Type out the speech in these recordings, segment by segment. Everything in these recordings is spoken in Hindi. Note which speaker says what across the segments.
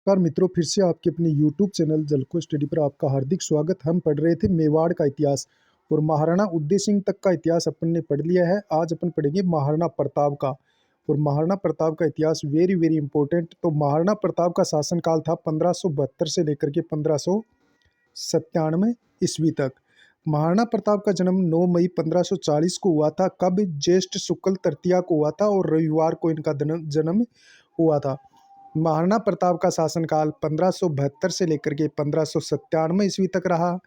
Speaker 1: नमस्कार मित्रों, फिर से आपके अपने YouTube चैनल जलको स्टडी पर आपका हार्दिक स्वागत। हम पढ़ रहे थे मेवाड़ का इतिहास और महाराणा उदय सिंह तक का इतिहास अपन ने पढ़ लिया है। आज अपन पढ़ेंगे महाराणा प्रताप का। और महाराणा प्रताप का इतिहास वेरी वेरी इंपॉर्टेंट। तो महाराणा प्रताप का शासनकाल था 1572 से लेकर के 1597 ईस्वी तक। महाराणा प्रताप का जन्म 9 मई 1540 को हुआ था। कब? ज्येष्ठ शुक्ल तृतीया को हुआ था और रविवार को इनका जन्म हुआ था। महाराणा प्रताप का शासनकाल 1572 से लेकर के 1597 ईस्वी तक रहा।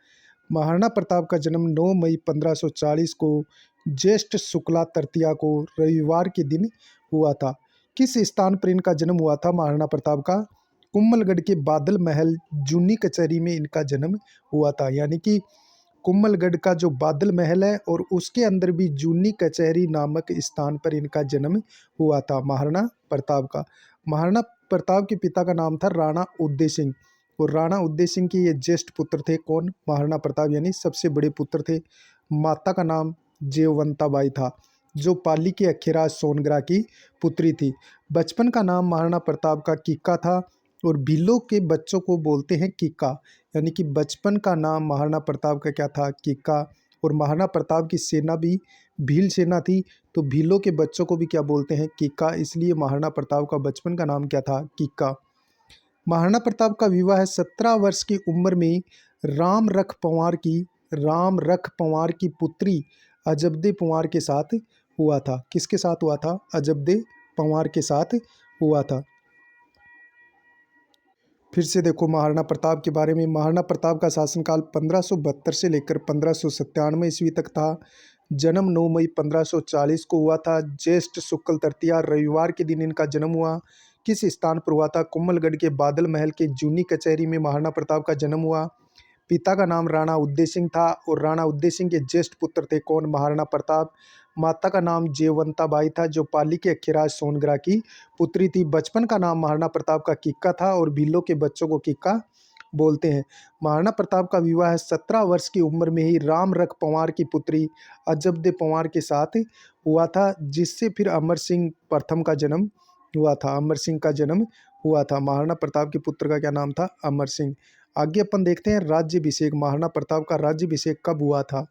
Speaker 1: महाराणा प्रताप का जन्म 9 मई 1540 को ज्येष्ठ शुक्ला तृतीया को रविवार के दिन हुआ था। किस स्थान पर इनका जन्म हुआ था महाराणा प्रताप का? कुम्भलगढ़ के बादल महल जूनी कचहरी में इनका जन्म हुआ था। यानी कि कुम्भलगढ़ का जो बादल महल है और उसके अंदर भी जूनी कचहरी नामक स्थान पर इनका जन्म हुआ था महाराणा प्रताप का। महाराणा प्रताप के पिता का नाम था राणा उदय सिंह और राणा उदय सिंह के ये ज्येष्ठ पुत्र थे। कौन? महाराणा प्रताप, यानी सबसे बड़े पुत्र थे। माता का नाम जयवंताबाई था जो पाली के अखेराज सोनग्रा की पुत्री थी। बचपन का नाम महाराणा प्रताप का किक्का था और भीलों के बच्चों को बोलते हैं किक्का। यानी कि बचपन का नाम महाराणा प्रताप का क्या था? किक्का। और महाराणा प्रताप की सेना भी भील सेना थी, तो भीलों के बच्चों को भी क्या बोलते हैं? किक्का। इसलिए महाराणा प्रताप का बचपन का नाम क्या था? किक्का। महाराणा प्रताप का विवाह 17 वर्ष की उम्र में राम रख पंवार की पुत्री अजबदे पंवार के साथ हुआ था। किसके साथ हुआ था? अजबदे पंवार के साथ हुआ था। फिर से देखो महाराणा प्रताप के बारे में। महाराणा प्रताप का शासनकाल 1572 से लेकर 1597 ईस्वी तक था। जन्म 9 मई 1540 को हुआ था। ज्येष्ठ शुक्ल तृतीया रविवार के दिन इनका जन्म हुआ। किस स्थान पर हुआ था? कुम्भलगढ़ के बादल महल के जूनी कचहरी में महाराणा प्रताप का जन्म हुआ। पिता का नाम राणा उदय सिंह था और राणा उदय सिंह के ज्येष्ठ पुत्र थे। कौन? महाराणा प्रताप। माता का नाम जयवंताबाई था जो पाली के अखेराज सोनग्रा की पुत्री थी। बचपन का नाम महाराणा प्रताप का किक्का था और भीलों के बच्चों को किक्का बोलते हैं। महाराणा प्रताप का विवाह 17 वर्ष की उम्र में ही राम रख पंवार की पुत्री अजबदे पंवार के साथ हुआ था, जिससे फिर अमर सिंह प्रथम का जन्म हुआ था। अमर सिंह का जन्म हुआ था। महाराणा प्रताप के पुत्र का क्या नाम था? अमर सिंह। आगे अपन देखते हैं राज्याभिषेक। महाराणा प्रताप का राज्याभिषेक कब हुआ था?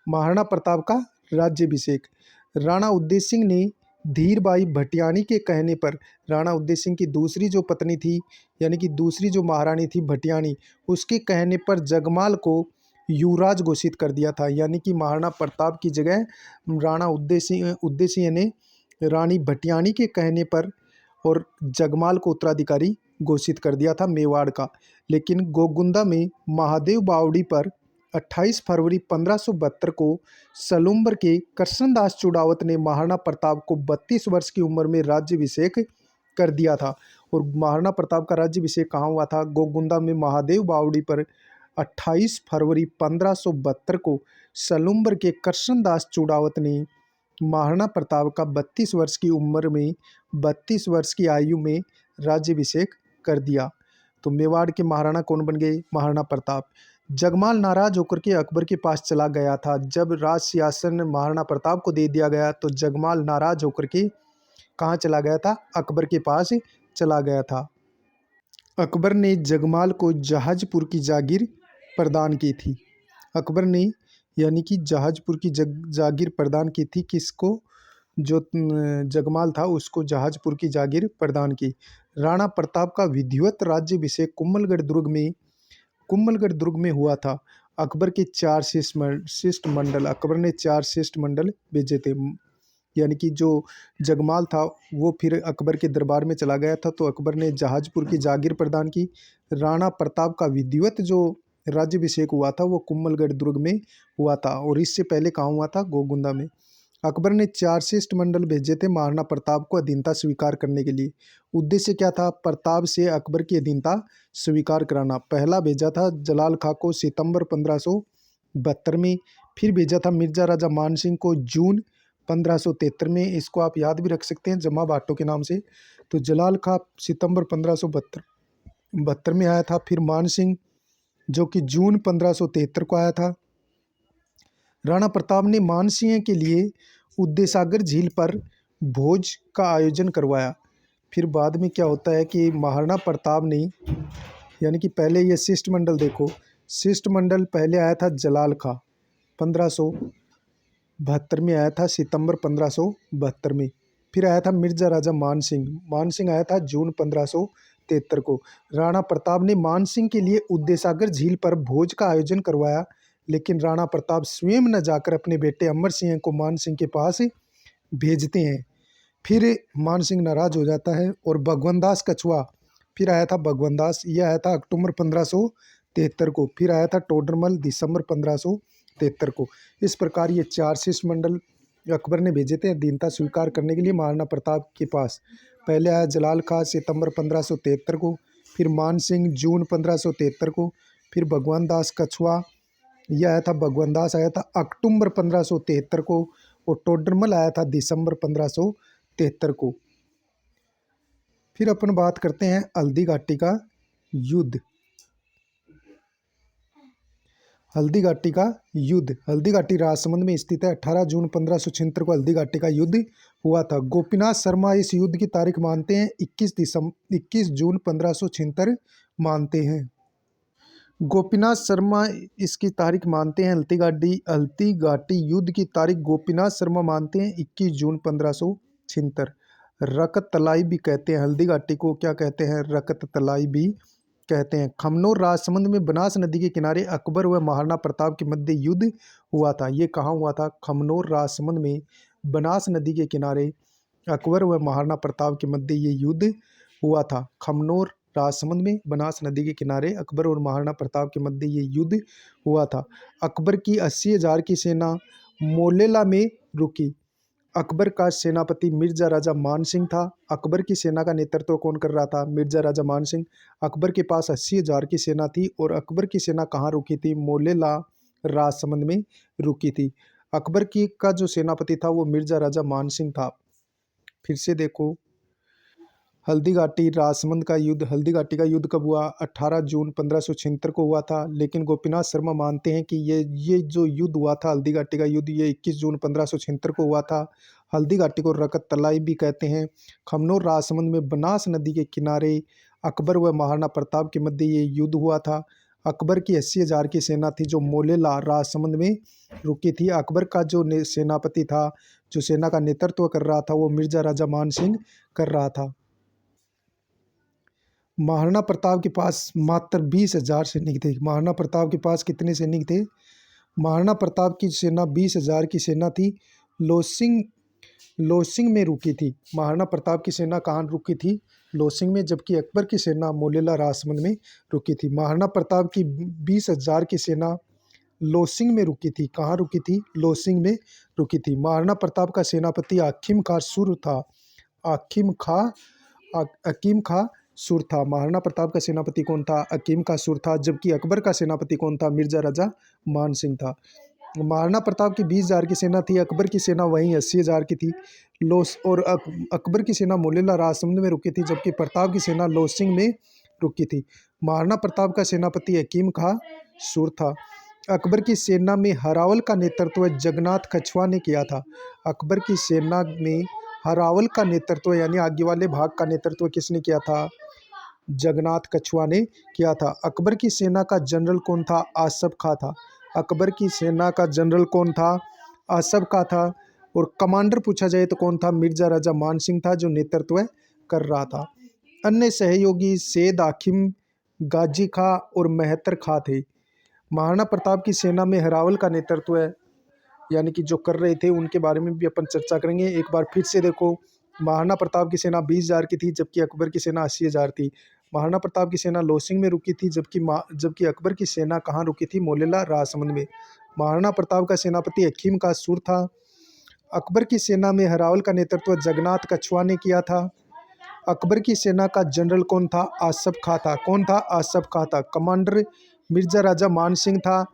Speaker 1: महाराणा प्रताप का राज्याभिषेक राणा उदय सिंह ने धीरबाई भटियाणी के कहने पर, राणा उदय सिंह की दूसरी जो पत्नी थी, यानी कि दूसरी जो महारानी थी भटियाणी, उसके कहने पर जगमाल को युवराज घोषित कर दिया था। यानी कि महाराणा प्रताप की जगह राणा उदय सिंह ने रानी भटियाणी के कहने पर और जगमाल को उत्तराधिकारी घोषित कर दिया था मेवाड़ का। लेकिन गोगुंदा में महादेव बावड़ी पर 28 फरवरी 1572 को सलूम्बर के कृष्णदास चुड़ावत ने महाराणा प्रताप को 32 वर्ष की उम्र में राज्याभिषेक कर दिया था। और महाराणा प्रताप का राज्याभिषेक कहाँ हुआ था? गोगुंदा में महादेव बावड़ी पर 28 फरवरी 1572 को सलूम्बर के कृष्णदास चुड़ावत ने महाराणा प्रताप का 32 वर्ष की उम्र में 32 वर्ष की आयु में राज्याभिषेक कर दिया। तो मेवाड़ के महाराणा कौन बन गए? महाराणा प्रताप। जगमाल नाराज होकर के अकबर के पास चला गया था। जब राज सिंहासन महाराणा प्रताप को दे दिया गया तो जगमाल नाराज होकर के कहाँ चला गया था? अकबर के पास चला गया था। अकबर ने जगमाल को जहाजपुर की जागीर प्रदान की थी। अकबर ने यानी कि जहाजपुर की जागीर प्रदान की थी। किसको? जो जगमाल था उसको जहाजपुर की जागीर प्रदान की। राणा प्रताप का विधिवत राज्याभिषेक कुम्भलगढ़ दुर्ग में हुआ था। अकबर के 4 शिष्टमंडल, अकबर ने 4 शिष्टमंडल भेजे थे। यानी कि जो जगमाल था वो फिर अकबर के दरबार में चला गया था, तो अकबर ने जहाजपुर की जागीर प्रदान की। राणा प्रताप का विधिवत जो राज्याभिषेक हुआ था वो कुम्भलगढ़ दुर्ग में हुआ था और इससे पहले कहाँ हुआ था? गोगुंदा में। अकबर ने 4 शिष्टमंडल भेजे थे महाराणा प्रताप को अधीनता स्वीकार करने के लिए। उद्देश्य क्या था? प्रताप से अकबर की अधीनता स्वीकार कराना। पहला भेजा था जलाल खां को सितंबर 1572 में, फिर भेजा था मिर्जा राजा मान सिंह को जून 1573 में। इसको आप याद भी रख सकते हैं जमा बाटो के नाम से। तो जलाल खां सितंबर 1572 में आया था। फिर मान सिंह जो कि जून 1573 को आया था। राणा प्रताप ने मानसिंह के लिए उद्देसागर झील पर भोज का आयोजन करवाया। फिर बाद में क्या होता है कि महाराणा प्रताप ने, यानी कि पहले ये शिष्टमंडल देखो, शिष्टमंडल पहले आया था जलाल खां 1572 में आया था, सितंबर 1572 में। फिर आया था मिर्जा राजा मानसिंह, मानसिंह आया था जून 1573 को। राणा प्रताप ने मानसिंह के लिए उद्देसागर झील पर भोज का आयोजन करवाया, लेकिन राणा प्रताप स्वयं न जाकर अपने बेटे अमर सिंह को मानसिंह के पास भेजते हैं। फिर मानसिंह नाराज हो जाता है और भगवान दास कछुआ फिर आया था, भगवान दास ये आया था अक्टूबर 1573 को। फिर आया था टोडरमल दिसंबर 1573 को। इस प्रकार ये 4 शिष्टमंडल अकबर ने भेजे थे दीनता स्वीकार करने के लिए महाराणा प्रताप के पास। पहले आया जलाल खां सितंबर 1573 को, फिर मानसिंह जून 1573 को, फिर भगवान दास कछुआ यह आया था, भगवान दास आया था अक्टूबर 1573 को, और टोडरमल आया था दिसंबर 1573 को। फिर अपन बात करते हैं हल्दी घाटी का युद्ध। हल्दी घाटी का युद्ध, हल्दी घाटी राजसमंद में स्थित है। 18 जून 1576 को हल्दी घाटी का युद्ध हुआ था। गोपीनाथ शर्मा इस युद्ध की तारीख मानते हैं 21 जून 1576 मानते हैं। गोपीनाथ शर्मा इसकी तारीख मानते हैं, हल्दी घाटी युद्ध की तारीख गोपीनाथ शर्मा मानते हैं 21 जून 1576। रकत तलाई भी कहते हैं हल्दी घाटी को, क्या कहते हैं, रकत तलाई भी कहते हैं। खमनोर राजसमंद में बनास नदी के किनारे अकबर व महाराणा प्रताप के मध्य युद्ध हुआ था। ये कहाँ हुआ था? खमनोर राजसमंद में बनास नदी के किनारे अकबर व महाराणा प्रताप के मध्य ये युद्ध हुआ था। खमनोर राजसमंद में बनास नदी के किनारे अकबर और महाराणा प्रताप के मध्य ये युद्ध हुआ था। अकबर की 80,000 की सेना मोलेला में रुकी। अकबर का सेनापति मिर्जा राजा मानसिंह था। अकबर की सेना का नेतृत्व कौन कर रहा था? मिर्जा राजा मानसिंह। अकबर के पास 80,000 की सेना थी और अकबर की सेना कहाँ रुकी थी? मोलेला राजसमंद में रुकी थी। अकबर की का जो सेनापति था वो मिर्जा राजा मानसिंह था। फिर से देखो, हल्दी घाटी राजसमंद का युद्ध, हल्दी घाटी का युद्ध कब हुआ? 18 जून 1576 को हुआ था। लेकिन गोपीनाथ शर्मा मानते हैं कि ये जो युद्ध हुआ था हल्दी घाटी का युद्ध, ये 21 जून 1576 को हुआ था। हल्दी घाटी को रकत तलाई भी कहते हैं। खमनोर राजसमंद में बनास नदी के किनारे अकबर व महाराणा प्रताप के मध्य ये युद्ध हुआ था। अकबर की 80,000 की सेना थी जो मोलेला राजसमंद में रुकी थी। अकबर का जो सेनापति था, जो सेना का नेतृत्व कर रहा था, वो मिर्जा राजा मानसिंह कर रहा था। महाराणा प्रताप के पास मात्र 20,000 सैनिक थे। महाराणा प्रताप के पास कितने सैनिक थे? महाराणा प्रताप की सेना 20,000 की सेना थी। लोसिंग में रुकी थी। महाराणा प्रताप की सेना कहाँ रुकी थी? लोसिंग में, जबकि अकबर की सेना मोलेला राजसमंद में रुकी थी। महाराणा प्रताप की 20,000 की सेना लोसिंग में रुकी थी। कहाँ रुकी थी? लोसिंग में रुकी थी। महाराणा प्रताप का सेनापति हकीम खां सुर था। हकीम खां सुर था। महाराणा प्रताप का सेनापति कौन था? हकीम खां सुर था। जबकि अकबर का सेनापति कौन था? मिर्जा राजा मानसिंह था। महाराणा प्रताप की 20,000 की सेना थी। अकबर की सेना वहीं 80,000 की थी। अकबर की सेना मोलेला राजसमंद में रुकी थी, जबकि प्रताप की सेना लोसिंग में रुकी थी। महाराणा प्रताप का सेनापति हकीम खां सुर था। अकबर की सेना में हरावल का नेतृत्व जगन्नाथ कछुआ ने किया था। अकबर की सेना में हरावल का नेतृत्व यानी आगे वाले भाग का नेतृत्व किसने किया था? जगन्नाथ कछुआ ने किया था। अकबर की सेना का जनरल कौन था? आसफ खां था। अकबर की सेना का जनरल कौन था? आसफ खां था। और कमांडर पूछा जाए तो कौन था? मिर्जा राजा मानसिंह था, जो नेतृत्व कर रहा था। अन्य सहयोगी सैयद हाकिम, गाजी खां और मेहतर खां थे। महाराणा प्रताप की सेना में हरावल का नेतृत्व यानी कि जो कर रहे थे उनके बारे में भी अपन चर्चा करेंगे। एक बार फिर से देखो, महाराणा प्रताप की सेना 20,000 की थी, जबकि अकबर की सेना 80,000 थी। महाराणा प्रताप की सेना लोसिंग में रुकी थी, जबकि अकबर की सेना कहाँ रुकी थी? मोलेला राजसमंद में। महाराणा प्रताप का सेनापति हकीम का सुर था। अकबर की सेना में हरावल का नेतृत्व जगन्नाथ कछुआ ने किया था। अकबर की सेना का जनरल कौन था? आसफ खां था। कौन था? आसफ खां था। कमांडर मिर्जा राजा मानसिंह था।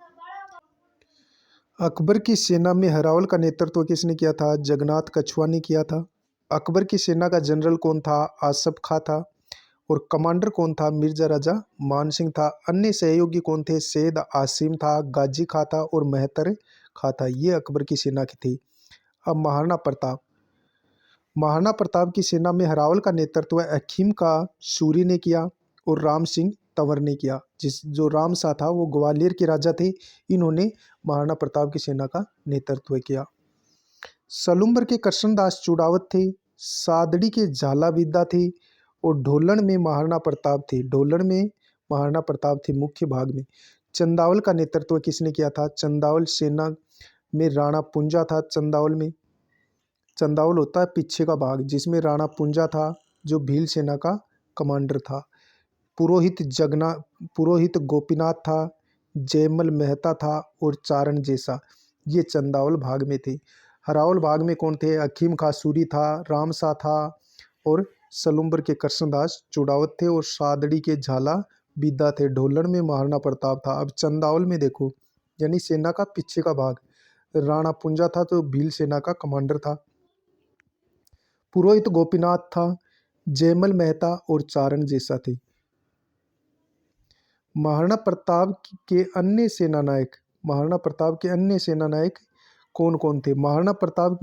Speaker 1: अकबर की सेना में हरावल का नेतृत्व किसने किया था? जगन्नाथ कछुआ ने किया था। अकबर की सेना का जनरल कौन था? आसफ खां था। और कमांडर कौन था? मिर्जा राजा मानसिंह था। अन्य सहयोगी कौन थे? सैयद आसिम था, गाजी खां था और मेहतर खां था। ये अकबर की सेना की थी। अब महाराणा प्रताप, महाराणा प्रताप की सेना में हरावल का नेतृत्व अखीम का सूरी ने किया और राम सिंह तंवर ने किया। जो राम शाह था वो ग्वालियर के राजा थे, इन्होंने महाराणा प्रताप की सेना का नेतृत्व किया। सलुम्बर के कृष्णदास चुड़ावत थे, सादड़ी के झाला विद्या थे और ढोलन में महाराणा प्रताप थे। ढोलन में महाराणा प्रताप थे मुख्य भाग में। चंदावल का नेतृत्व किसने किया था? चंदावल सेना में राणा पुंजा था। चंदावल होता है पीछे का भाग, जिसमें राणा पुंजा था जो भील सेना का कमांडर था। पुरोहित गोपीनाथ था, जयमल मेहता था और चारण जैसा, ये चंदावल भाग में थे। हरावल भाग में कौन थे? अखीम खां सूरी था, राम शाह था और सलुम्बर के कृष्णदास चुड़ावत थे और सादड़ी के झाला विद्या थे। ढोलन में महाराणा प्रताप था। अब चंदावल में देखो, यानी सेना का पीछे का भाग, राणा पुंजा था तो भील सेना का कमांडर था। पुरोहित गोपीनाथ था, जयमल मेहता और चारण जैसा थे। महाराणा प्रताप के अन्य सेनानायक कौन कौन थे? महाराणा प्रताप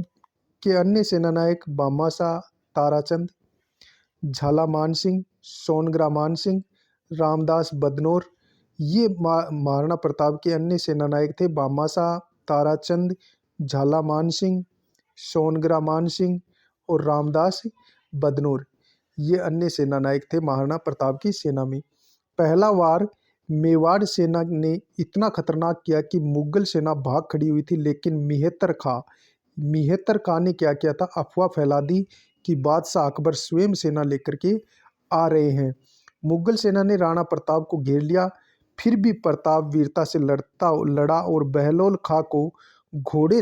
Speaker 1: के अन्य सेनानायक भामाशाह ताराचंद, झाला मानसिंह, सोनग्रा मानसिंह, रामदास बदनौर, ये महाराणा प्रताप के अन्य सेनानायक थे। भामाशाह ताराचंद, झाला मानसिंह, सोनग्रा मानसिंह और रामदास बदनौर, ये अन्य सेनानायक थे महाराणा प्रताप की सेना में। पहला वार मेवाड़ सेना ने इतना खतरनाक किया कि मुगल सेना भाग खड़ी हुई थी, लेकिन मिहत्तर खां ने क्या किया था? अफवाह फैला दी कि बादशाह अकबर स्वयं सेना लेकर के आ रहे हैं। मुगल सेना ने राणा प्रताप को घेर लिया, फिर भी प्रताप वीरता से लड़ा और बहलोल खां को घोड़े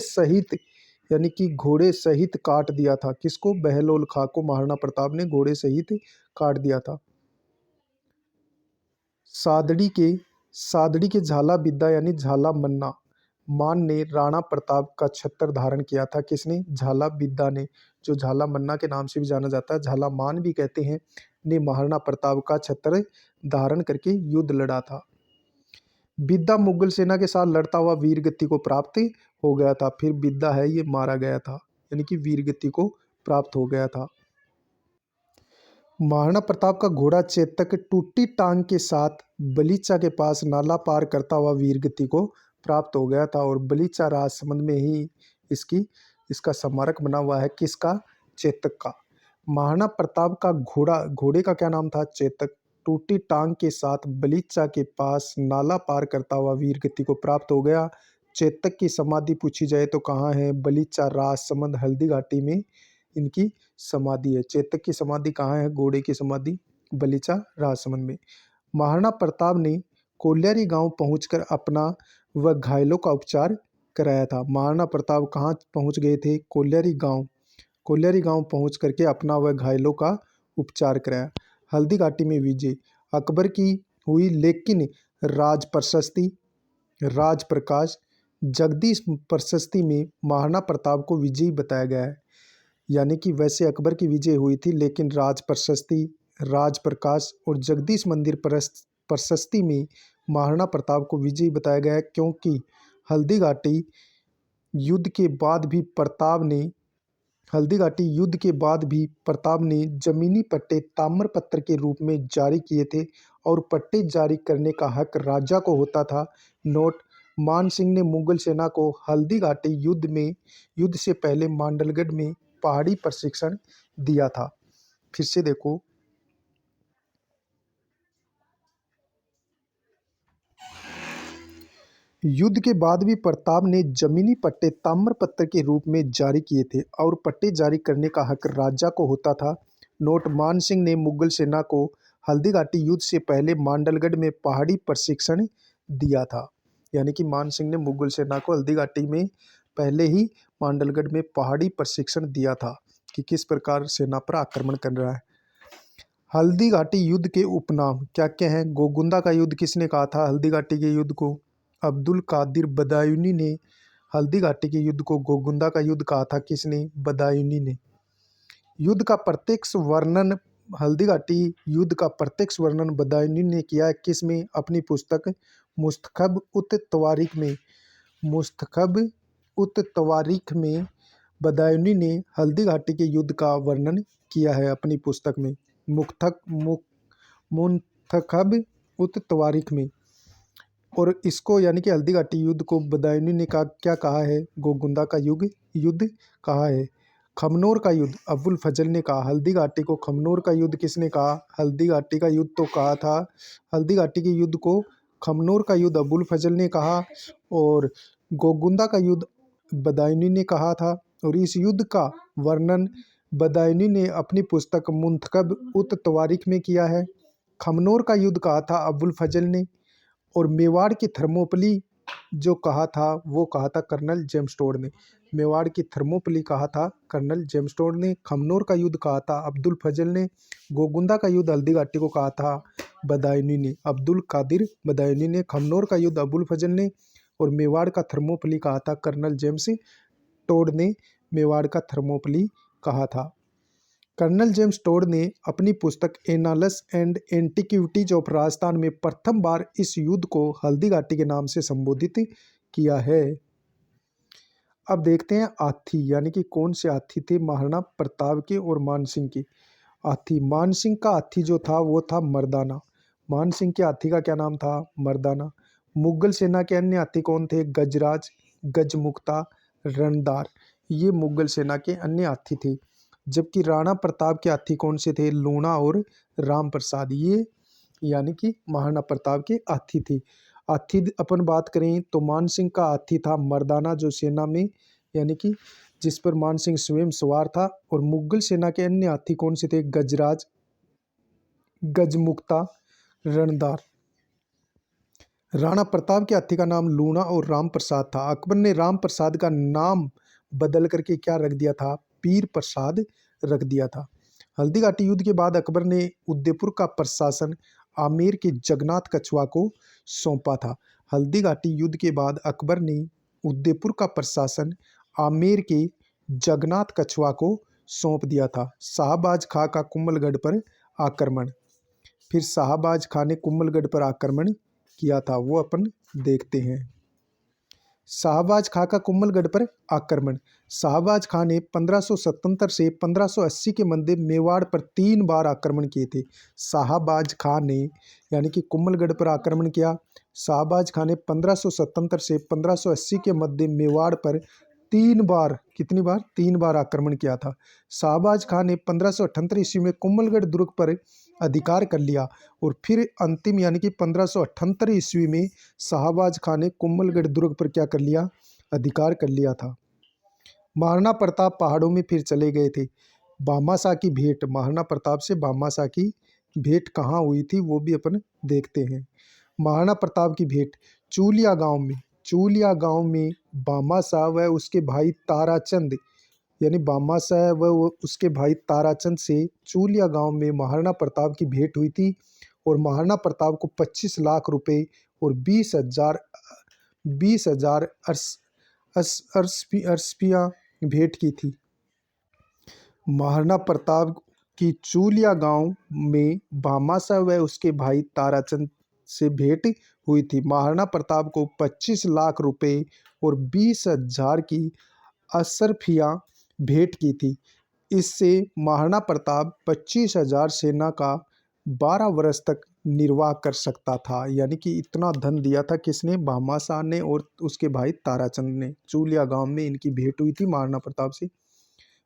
Speaker 1: सहित काट दिया था। किसको? बहलोल खां को महाराणा प्रताप ने घोड़े सहित काट दिया था। सादड़ी के झाला विद्या यानी झाला मन्ना मान ने राणा प्रताप का छत्र धारण किया था। किसने? झाला विद्या ने, जो झाला मन्ना के नाम से भी जाना जाता है, झाला मान भी कहते हैं, ने महाराणा प्रताप का छत्र धारण करके युद्ध लड़ा था। विद्या मुगल सेना के साथ लड़ता हुआ वीरगति को प्राप्त हो गया था। फिर विद्या है ये मारा गया था, यानी कि वीरगति को प्राप्त हो गया था। महाराणा प्रताप का घोड़ा चेतक टूटी टांग के साथ बलीचा के पास नाला पार करता हुआ वीरगति को प्राप्त हो गया था और बलीचा राजसमंद में ही इसका स्मारक बना हुआ है। किसका? चेतक का। महाराणा प्रताप का घोड़े का क्या नाम था? चेतक। टूटी टांग के साथ बलीचा के पास नाला पार करता हुआ वीरगति को प्राप्त हो गया। चेतक की समाधि पूछी जाए तो कहाँ है? बलीचा राजसमंद हल्दी घाटी में इनकी समाधि है। चेतक की समाधि कहाँ है? घोड़े की समाधि बलीचा राजसमंद में। महाराणा प्रताप ने कोल्यारी गांव पहुंचकर अपना व घायलों का उपचार कराया था। महाराणा प्रताप कहाँ पहुंच गए थे? कोल्यारी गांव पहुंच करके अपना व घायलों का उपचार कराया। हल्दी घाटी में विजय अकबर की हुई, लेकिन राज प्रकाश जगदीश प्रशस्ति में महाराणा प्रताप को विजयी बताया गया है। यानी कि वैसे अकबर की विजय हुई थी, लेकिन राज प्रशस्ति, राज प्रकाश और जगदीश मंदिर प्रशस्ति में महाराणा प्रताप को विजयी बताया गया है, क्योंकि हल्दी घाटी युद्ध के बाद भी प्रताप ने जमीनी पट्टे ताम्रपत्र के रूप में जारी किए थे और पट्टे जारी करने का हक राजा को होता था। नोट: मान सिंह ने मुगल सेना को हल्दी घाटी युद्ध से पहले मांडलगढ़ में पहाड़ी प्रशिक्षण दिया था। फिर से देखो, युद्ध के बाद भी प्रताप ने जमीनी पट्टे ताम्रपत्र के रूप में जारी किए थे और पट्टे जारी करने का हक राजा को होता था। नोट: मान सिंह ने मुगल सेना को हल्दी घाटी युद्ध से पहले मांडलगढ़ में पहाड़ी प्रशिक्षण दिया था। यानी कि मान सिंह ने मुगल सेना को हल्दी घाटी में पहले ही मांडलगढ़ में पहाड़ी प्रशिक्षण दिया था कि किस प्रकार सेना पर आक्रमण कर रहा है। हल्दी घाटी युद्ध के उपनाम क्या क्या हैं? गोगुंदा का युद्ध किसने कहा था हल्दी घाटी के युद्ध को? अब्दुल कादिर बदायूनी ने हल्दी घाटी के युद्ध को गोगुंदा का युद्ध कहा था। किसने? बदायूनी ने। युद्ध का प्रत्यक्ष वर्णन हल्दी घाटी युद्ध का प्रत्यक्ष वर्णन बदायूनी ने किया है। किसमें? अपनी पुस्तक मुस्तखब उत तवारीख में बदायूनी ने हल्दी घाटी के युद्ध का वर्णन किया है अपनी पुस्तक में मुंतखब उत तवारीख में। और इसको यानी कि हल्दी घाटी युद्ध को बदायूनी ने क्या कहा है? गोगुंदा का युद्ध कहा है। खमनोर का युद्ध अबुल फजल ने कहा। हल्दी घाटी को खमनोर का युद्ध किसने कहा? हल्दी घाटी का युद्ध तो कहा था, हल्दी घाटी के युद्ध को खमनोर का युद्ध अबुल फजल ने कहा और गोगुंदा का युद्ध बदायूनी ने कहा था। और इस युद्ध का वर्णन बदायूनी ने अपनी पुस्तक मुंतखब उत तवारीख में किया है। खमनोर का युद्ध कहा था अबुल फजल ने और मेवाड़ की थर्मोपली जो कहा था वो कहा था कर्नल जेम्स टोड ने। मेवाड़ की थर्मोपली कहा था कर्नल जेम्स टोड ने। खमनोर का युद्ध कहा था अब्दुल फजल ने। गोगुंदा का युद्ध हल्दी घाटी को कहा था बदायूनी ने, अब्दुल कादिर बदायूनी ने। खमनोर का युद्ध अबुल फजल ने और मेवाड़ का थर्मोपली कहा था कर्नल जेम्स टोड ने। मेवाड़ का थर्मोपली कहा था। कर्नल जेम्स टोड ने अपनी पुस्तक एनालस एंड एंटिक्विटीज ऑफ राजस्थान में प्रथम बार इस युद्ध को हल्दी घाटी के नाम से संबोधित किया है। अब देखते हैं हाथी, यानी कि कौन से हाथी थे महाराणा प्रताप के और मानसिंह के। हाथी, मानसिंह का हाथी जो था वो था मर्दाना। मानसिंह के हाथी का क्या नाम था? मर्दाना। मुगल सेना के अन्य हाथी कौन थे? गजराज, गजमुक्ता, रणदार। ये मुगल सेना के अन्य हाथी थे। जबकि राणा प्रताप के हाथी कौन से थे? लूणा और राम प्रसाद। ये यानी कि महाराणा प्रताप के हाथी थे। हाथी अपन बात करें तो मानसिंह का हाथी था मर्दाना जो सेना में यानी कि जिस पर मानसिंह स्वयं सवार था। और मुगल सेना के अन्य हाथी कौन से थे? गजराज, गजमुक्ता, रणदार। राणा प्रताप के हाथी का नाम लूणा और राम प्रसाद था। अकबर ने राम प्रसाद का नाम बदल करके क्या रख दिया था? पीर प्रसाद रख दिया था। हल्दी घाटी युद्ध के बाद अकबर ने उदयपुर का प्रशासन आमेर के जगन्नाथ कछुआ को सौंपा था। हल्दी घाटी युद्ध के बाद अकबर ने उदयपुर का प्रशासन आमेर के जगन्नाथ कछुआ को सौंप दिया था। शाहबाज खां का कुंभलगढ़ पर आक्रमण। फिर शाहबाज खां ने कुंभलगढ़ पर आक्रमण किया था, वो अपन देखते हैं। शाहबाज खां का कुंभलगढ़ पर आक्रमण। शाहबाज खां ने 1577 से 1580 के मध्य मेवाड़ पर 3 बार आक्रमण किए थे। शाहबाज खां ने यानी कि कुंभलगढ़ पर आक्रमण किया। शाहबाज खां ने 1577 से 1580 के मध्य मेवाड़ पर 3 बार, कितनी बार? 3 बार आक्रमण किया था। शाहबाज खां ने 1578 ईस्वी में कुंभलगढ़ दुर्ग पर अधिकार कर लिया और फिर अंतिम यानी कि 1578 ईस्वी में शाहबाज खां ने कुंभलगढ़ दुर्ग पर क्या कर लिया? अधिकार कर लिया था। महाराणा प्रताप पहाड़ों में फिर चले गए थे। भामाशाह की भेंट, महाराणा प्रताप से भामाशाह की भेंट कहाँ हुई थी वो भी अपन देखते हैं। महाराणा प्रताप की भेंट चूलिया गांव में। चूलिया गांव में भामाशाह व उसके भाई ताराचंद यानी भामाशाह व उसके भाई ताराचंद से चूलिया गांव में महाराणा प्रताप की भेंट हुई थी और महाराणा प्रताप को 25 लाख रुपए और 20,000 अरसपियाँ भेंट की थी। महाराणा प्रताप की चूलिया गांव में भामाशाह व उसके भाई ताराचंद से भेंट हुई थी। महाराणा प्रताप को 25 लाख रुपए और 20,000 की अशर्फियाँ भेंट की थी। इससे महाराणा प्रताप 25,000 सेना का 12 वर्ष तक निर्वाह कर सकता था। यानी कि इतना धन दिया था किसने? भामाशाह ने और उसके भाई ताराचंद ने। चूलिया गांव में इनकी भेंट हुई थी महाराणा प्रताप से।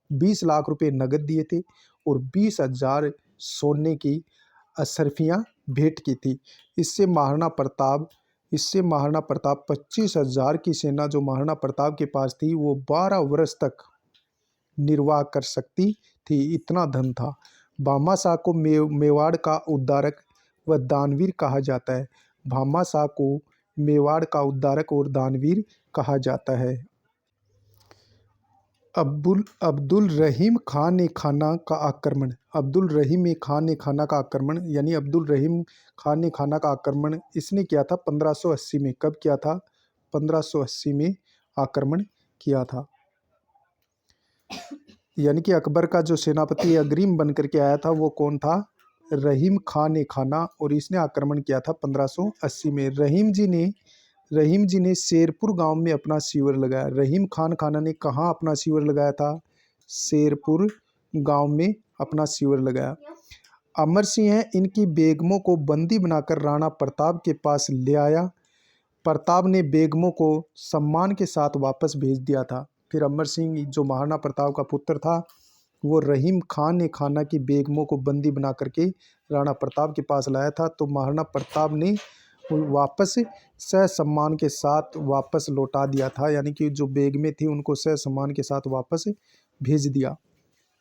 Speaker 1: 20 लाख रुपए नगद दिए थे और 20,000 सोने की अशर्फियाँ भेंट की थी। इससे महाराणा प्रताप 25,000 की सेना जो महाराणा प्रताप के पास थी वो 12 वर्ष तक निर्वाह कर सकती थी, इतना धन था। भामाशाह को मेवाड़ का उद्धारक व दानवीर कहा जाता है। भामाशाह को मेवाड़ का उद्धारक और दानवीर कहा जाता है। अब्दुल रहीम खान ने खाना का आक्रमण। अब्दुल रहीम खान ने खाना का आक्रमण यानी अब्दुल रहीम खान ने खाना का आक्रमण इसने किया था 1580 में। कब किया था? 1580 में आक्रमण किया था। यानी कि अकबर का जो सेनापति अग्रिम बन करके आया था वो कौन था? रहीम खान ने खाना, और इसने आक्रमण किया था 1580 में। रहीम जी ने रहीम जी ने शेरपुर गांव में अपना शिविर लगाया। रहीम खान खाना ने कहाँ अपना शिविर लगाया था? शेरपुर गांव में अपना शिविर लगाया। अमर सिंह है इनकी बेगमों को बंदी बनाकर राणा प्रताप के पास ले आया। प्रताप ने बेगमों को सम्मान के साथ वापस भेज दिया था। फिर अमर सिंह जो महाराणा प्रताप का पुत्र था, वो रहीम खान ने खाना की बेगमों को बंदी बना करके राणा प्रताप के पास लाया था। तो महाराणा प्रताप ने वापस सम्मान के साथ वापस लौटा दिया था, यानी कि जो बेगमें थी उनको सम्मान के साथ वापस भेज दिया।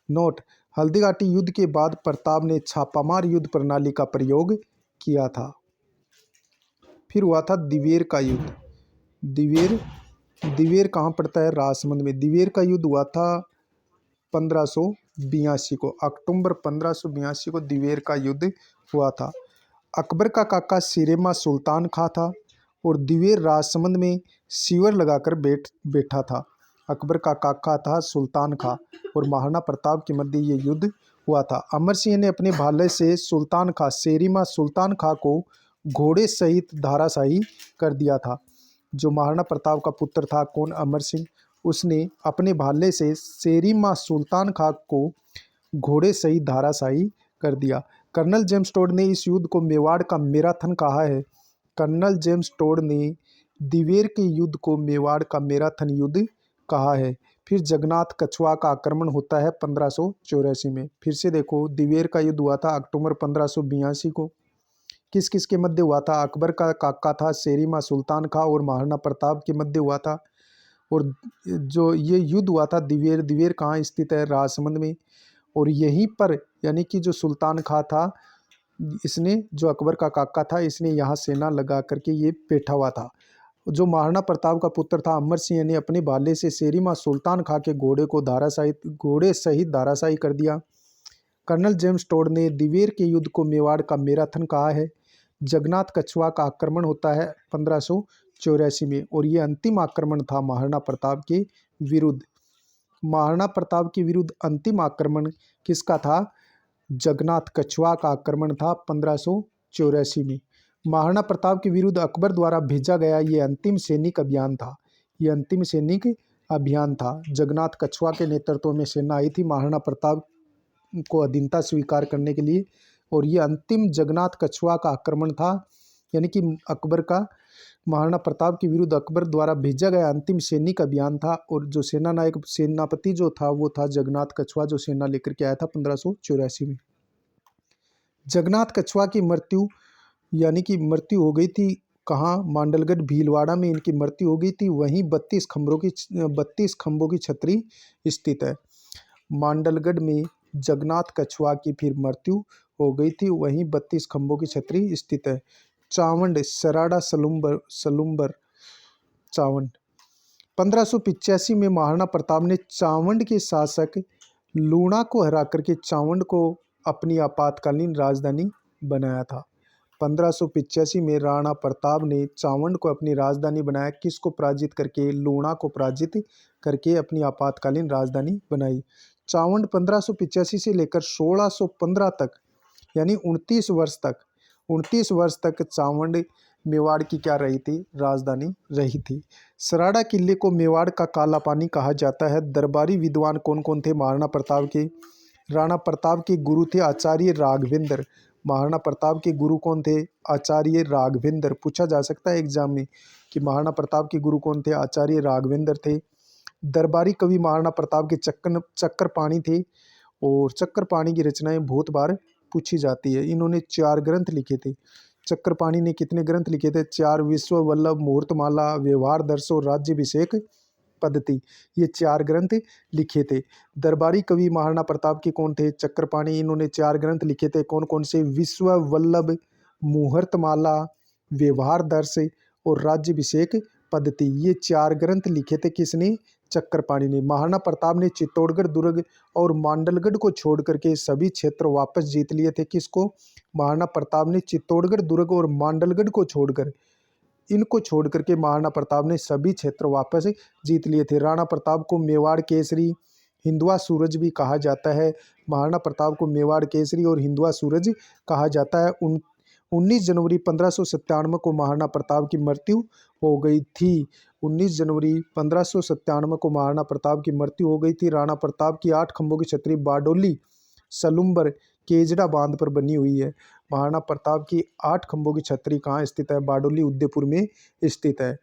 Speaker 1: नोट: हल्दीघाटी युद्ध के बाद प्रताप ने छापामार युद्ध प्रणाली का प्रयोग किया था। फिर हुआ था दिवेर का युद्ध। दिवेर कहाँ पड़ता है? राजसमंद में। दिवेर का युद्ध हुआ था 1582 को, अक्टूबर 1582 को दिवेर का युद्ध हुआ था। अकबर का काका सिरेमा सुल्तान खां था और दिवेर राजसमंद में शिविर लगाकर बैठा था। अकबर का काका था सुल्तान खां और महाराणा प्रताप के मध्य ये युद्ध हुआ था। अमर सिंह ने अपने भाले से सुल्तान खां सेरिमा सुल्तान खां को घोड़े सहित धाराशाही कर दिया था। जो महाराणा प्रताप का पुत्र था, कौन? अमर सिंह, उसने अपने भाले से सेरिमा सुल्तान खां को घोड़े सहित धाराशाही कर दिया। कर्नल जेम्स टोड ने इस युद्ध को मेवाड़ का मैराथन कहा है। कर्नल जेम्स टोड ने दिवेर के युद्ध को मेवाड़ का मैराथन युद्ध कहा है। फिर जगन्नाथ कछुआ का आक्रमण होता है 1584 में। फिर से देखो, दिवेर का युद्ध हुआ था अक्टूबर 1582 को। किस किस के मध्य हुआ था? अकबर का काका था सेरिमा सुल्तान खां और महाराणा प्रताप के मध्य हुआ था। और जो ये युद्ध हुआ था दिवेर कहाँ स्थित है? राजसमंद में। और यहीं पर यानी कि जो सुल्तान खां था, इसने, जो अकबर का काका था, इसने यहाँ सेना लगा करके ये बैठा हुआ था। जो महाराणा प्रताप का पुत्र था अमर सिंह ने अपने भाले से सेरिमा सुल्तान खां के घोड़े सहित धाराशाही कर दिया। कर्नल जेम्स टोड ने दिवेर के युद्ध को मेवाड़ का मैराथन कहा है। जगन्नाथ कछुआ का आक्रमण होता है 1584 में और ये अंतिम आक्रमण था महाराणा प्रताप के विरुद्ध। महाराणा प्रताप के विरुद्ध अंतिम आक्रमण किसका था? जगन्नाथ कछुआ का आक्रमण था 1584 में। महाराणा प्रताप के विरुद्ध अकबर द्वारा भेजा गया ये अंतिम सैनिक अभियान था। ये अंतिम सैनिक अभियान था। जगन्नाथ कछुआ के नेतृत्व में सेना आई थी महाराणा प्रताप को अधीनता स्वीकार करने के लिए, और ये अंतिम जगन्नाथ कछुआ का आक्रमण था, यानी कि अकबर का महाराणा प्रताप के विरुद्ध अकबर द्वारा भेजा गया अंतिम सैनिक अभियान था। और जो सेना नायक सेनापति जो था वो था जगन्नाथ कछुआ, जो सेना लेकर के आया था 1584 में। जगन्नाथ कछुआ की मृत्यु यानी कि मृत्यु हो गई थी कहाँ? मांडलगढ़ भीलवाड़ा में इनकी मृत्यु हो गई थी। वहीं 32 खंभों की छतरी स्थित है। मांडलगढ़ में जगन्नाथ कछुआ की फिर मृत्यु हो गई थी, वहीं 32 खंभों की छतरी स्थित है। चावंड सराड़ा सलुम्बर चावंड 1585 में महाराणा प्रताप ने चावंड के शासक लूणा को हरा करके चावंड को अपनी आपातकालीन राजधानी बनाया था। 1585 में राणा प्रताप ने चावंड को अपनी राजधानी बनाया। किसको पराजित करके? लूणा को पराजित करके अपनी आपातकालीन राजधानी बनाई। चावंड 1585 से लेकर 1615 तक यानी 29 वर्ष तक चावंड मेवाड़ की क्या रही थी? राजधानी रही थी। सराड़ा किले को मेवाड़ का काला पानी कहा जाता है। दरबारी विद्वान कौन कौन थे महाराणा प्रताप के? राणा प्रताप के गुरु थे आचार्य राघवेंद्र। महाराणा प्रताप के गुरु कौन थे? आचार्य राघवेंद्र। पूछा जा सकता है एग्जाम में कि महाराणा प्रताप के गुरु कौन थे? आचार्य राघवेंद्र थे। दरबारी कवि महाराणा प्रताप के चक्करपाणी थे और चक्करपाणी की रचनाएं बहुत बार पूछी जाती है। इन्होंने 4 ग्रंथ लिखे थे। चक्करपाणी ने कितने ग्रंथ लिखे थे? 4। विश्व वल्लभ, मुहूर्तमाला, व्यवहार दर्श और राज्याभिषेक पद्धति, ये 4 ग्रंथ लिखे थे। दरबारी कवि महाराणा प्रताप के कौन थे? चक्करपाणी। इन्होंने 4 ग्रंथ लिखे थे। कौन कौन से? विश्व वल्लभ, मुहूर्तमाला, व्यवहार दर्श और राज्याभिषेक पद्धति, ये 4 ग्रंथ लिखे थे। किसने? चक्करपाणी ने। महाराणा प्रताप ने चित्तौड़गढ़ दुर्ग और मांडलगढ़ को छोड़ करके सभी क्षेत्र वापस जीत लिए थे। किसको? महाराणा प्रताप ने चित्तौड़गढ़ दुर्ग और मांडलगढ़ को छोड़कर, इनको छोड़ करके महाराणा प्रताप ने सभी क्षेत्र वापस जीत लिए थे। राणा प्रताप को मेवाड़ केसरी, हिंदुआ सूरज भी कहा जाता है। महाराणा प्रताप को मेवाड़ केसरी और हिंदुआ सूरज कहा जाता है। 19 जनवरी 1597 को महाराणा प्रताप की मृत्यु हो गई थी। 19 जनवरी 1597 को महाराणा प्रताप की मृत्यु हो गई थी। राणा प्रताप की 8 खंभों की छतरी बारडोली सलुम्बर केजड़ा बांध पर बनी हुई है। महाराणा प्रताप की 8 खंभों की छतरी कहाँ स्थित है? बारडोली उदयपुर में स्थित है।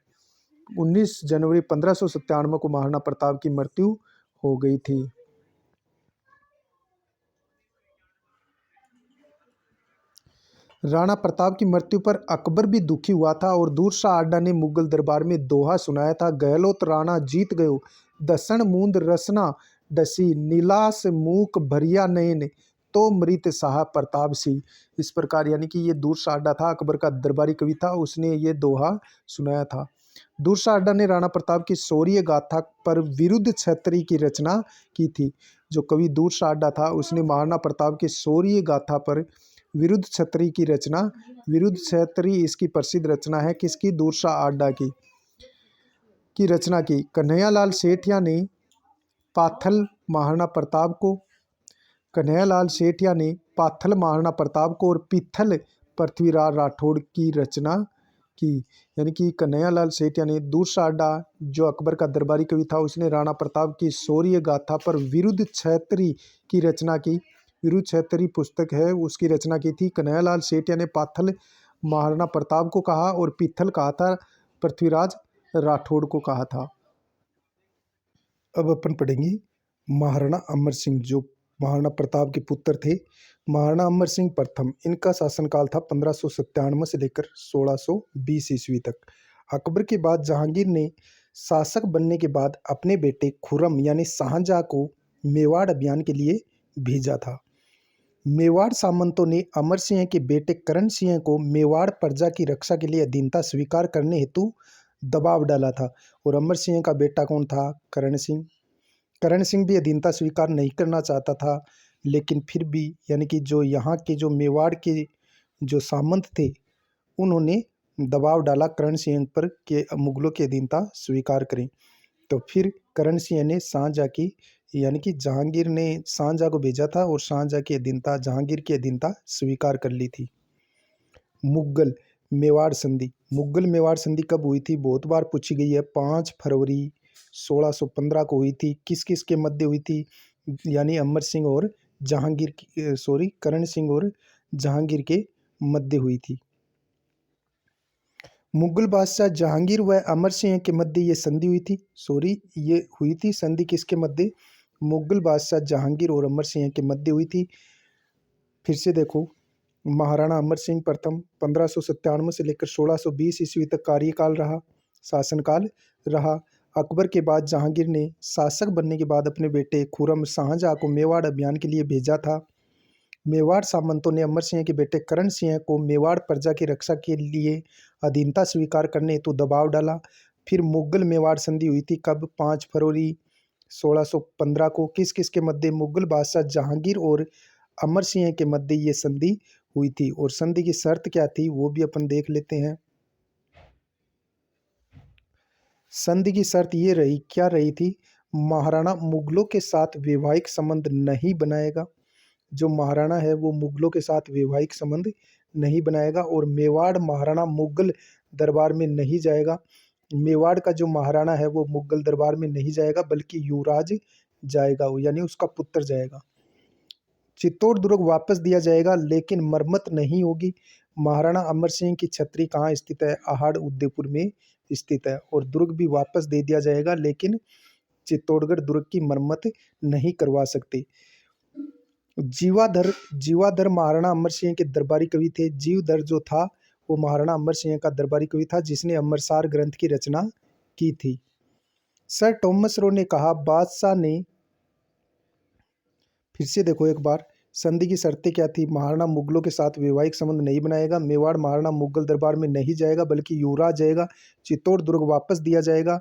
Speaker 1: 19 जनवरी 1597 को महाराणा प्रताप की मृत्यु हो गई थी। राणा प्रताप की मृत्यु पर अकबर भी दुखी हुआ था और दूरशाह आडा ने मुगल दरबार में दोहा सुनाया था, गहलोत राणा जीत गयो, दसन मूंद रसना डसी, नीलास मूक भरिया नयन, तो मृत साहा प्रताप सी। इस प्रकार यानी कि ये दूरशाह आडा था, अकबर का दरबारी कवि था, उसने ये दोहा सुनाया था। दूरशाह आडा ने राणा प्रताप की शौर्य गाथा पर विरुद्ध छत्री की रचना की थी। जो कवि दूरशाह आडा था उसने महाराणा प्रताप की शौर्य गाथा पर विरुद्ध छत्री की रचना, विरुद्ध छत्री इसकी प्रसिद्ध रचना है किसकी? दूरशाह आडा की रचना की। कन्हैयालाल सेठिया ने पाथल महाराणा प्रताप को, कन्हैयालाल सेठिया ने पाथल महाराणा प्रताप को और पिथल पृथ्वीराज राठौड़ की रचना की। यानी कि कन्हैयालाल सेठिया ने, दूरशाह आडा जो अकबर का दरबारी कवि था उसने राणा प्रताप की शौर्य गाथा पर विरुद्ध छत्री की रचना की। विरुद्ध छत्री पुस्तक है उसकी रचना की थी। कन्हैयालाल सेठिया ने पाथल महाराणा प्रताप को कहा और पिथल कहा था, पृथ्वीराज राठौड़ को कहा था। अब अपन पढ़ेंगे महाराणा अमर सिंह, जो महाराणा प्रताप के पुत्र थे। महाराणा अमर सिंह प्रथम, इनका शासनकाल था 1597 से लेकर 1620 ईस्वी तक। अकबर के बाद जहांगीर ने शासक बनने के बाद अपने बेटे खुर्रम यानी शाहजहां को मेवाड़ अभियान के लिए भेजा था। मेवाड़ सामंतों ने अमर सिंह के बेटे करण सिंह को मेवाड़ प्रजा की रक्षा के लिए अधीनता स्वीकार करने हेतु दबाव डाला था। और अमर सिंह का बेटा कौन था? करण सिंह। करण सिंह भी अधीनता स्वीकार नहीं करना चाहता था, लेकिन फिर भी यानी कि जो यहाँ के जो मेवाड़ के जो सामंत थे उन्होंने दबाव डाला करण सिंह पर कि मुगलों की अधीनता स्वीकार करें। तो फिर करण सिंह ने शाहजहां की यानी कि जहांगीर ने शाहजहां को भेजा था और शाहजहां की अधीनता, जहांगीर की अधीनता स्वीकार कर ली थी। मुगल मेवाड़ संधि, मुगल मेवाड़ संधि कब हुई थी? बहुत बार पूछी गई है। 5 फरवरी 1615 को हुई थी। किस किस के मध्य हुई थी? यानी अमर सिंह और जहांगीर करण सिंह और जहांगीर के मध्य हुई थी। मुगल बादशाह जहांगीर व अमर सिंह के मध्य ये संधि हुई थी। ये हुई थी संधि किसके मध्य? मुगल बादशाह जहांगीर और अमर सिंह के मध्य हुई थी। फिर से देखो, महाराणा अमर सिंह प्रथम 1597 से लेकर 1620 ईस्वी तक कार्यकाल रहा, शासनकाल रहा। अकबर के बाद जहांगीर ने शासक बनने के बाद अपने बेटे खुर्रम शाहजहां को मेवाड़ अभियान के लिए भेजा था। मेवाड़ सामंतों ने अमर सिंह के बेटे करण सिंह को मेवाड़ प्रजा की रक्षा के लिए अधीनता स्वीकार करने हेतु दबाव डाला। फिर मुगल मेवाड़ संधि हुई थी कब? 5 फरवरी 1615 को। किस किस के मध्य? मुगल बादशाह जहांगीर और अमर सिंह के मध्य ये संधि हुई थी। और संधि की शर्त क्या थी वो भी अपन देख लेते हैं। संधि की शर्त ये रही, क्या रही थी? महाराणा मुगलों के साथ वैवाहिक संबंध नहीं बनाएगा। जो महाराणा है वो मुगलों के साथ वैवाहिक संबंध नहीं बनाएगा और मेवाड़ महाराणा मुगल दरबार में नहीं जाएगा। मेवाड़ का जो महाराणा है वो मुगल दरबार में नहीं जाएगा बल्कि युवराज जाएगा, यानी उसका पुत्र जाएगा। चित्तौड़ दुर्ग वापस दिया जाएगा लेकिन मरम्मत नहीं होगी। महाराणा अमर सिंह की छतरी कहाँ स्थित है? अहाड़ उदयपुर में स्थित है। और दुर्ग भी वापस दे दिया जाएगा लेकिन चित्तौड़गढ़ दुर्ग की मरम्मत नहीं करवा सकते। जीवाधर महाराणा अमर सिंह के दरबारी कवि थे। जीवधर जो था वो महाराणा अमर सिंह का दरबारी कवि था जिसने अमरसार ग्रंथ की रचना की थी। सर टॉमस रो ने कहा, बादशाह ने, फिर से देखो एक बार, संधि की शर्तें क्या थी? महाराणा मुगलों के साथ वैवाहिक संबंध नहीं बनाएगा, मेवाड़ महाराणा मुगल दरबार में नहीं जाएगा बल्कि युवराज जाएगा, चित्तौड़ दुर्ग वापस दिया जाएगा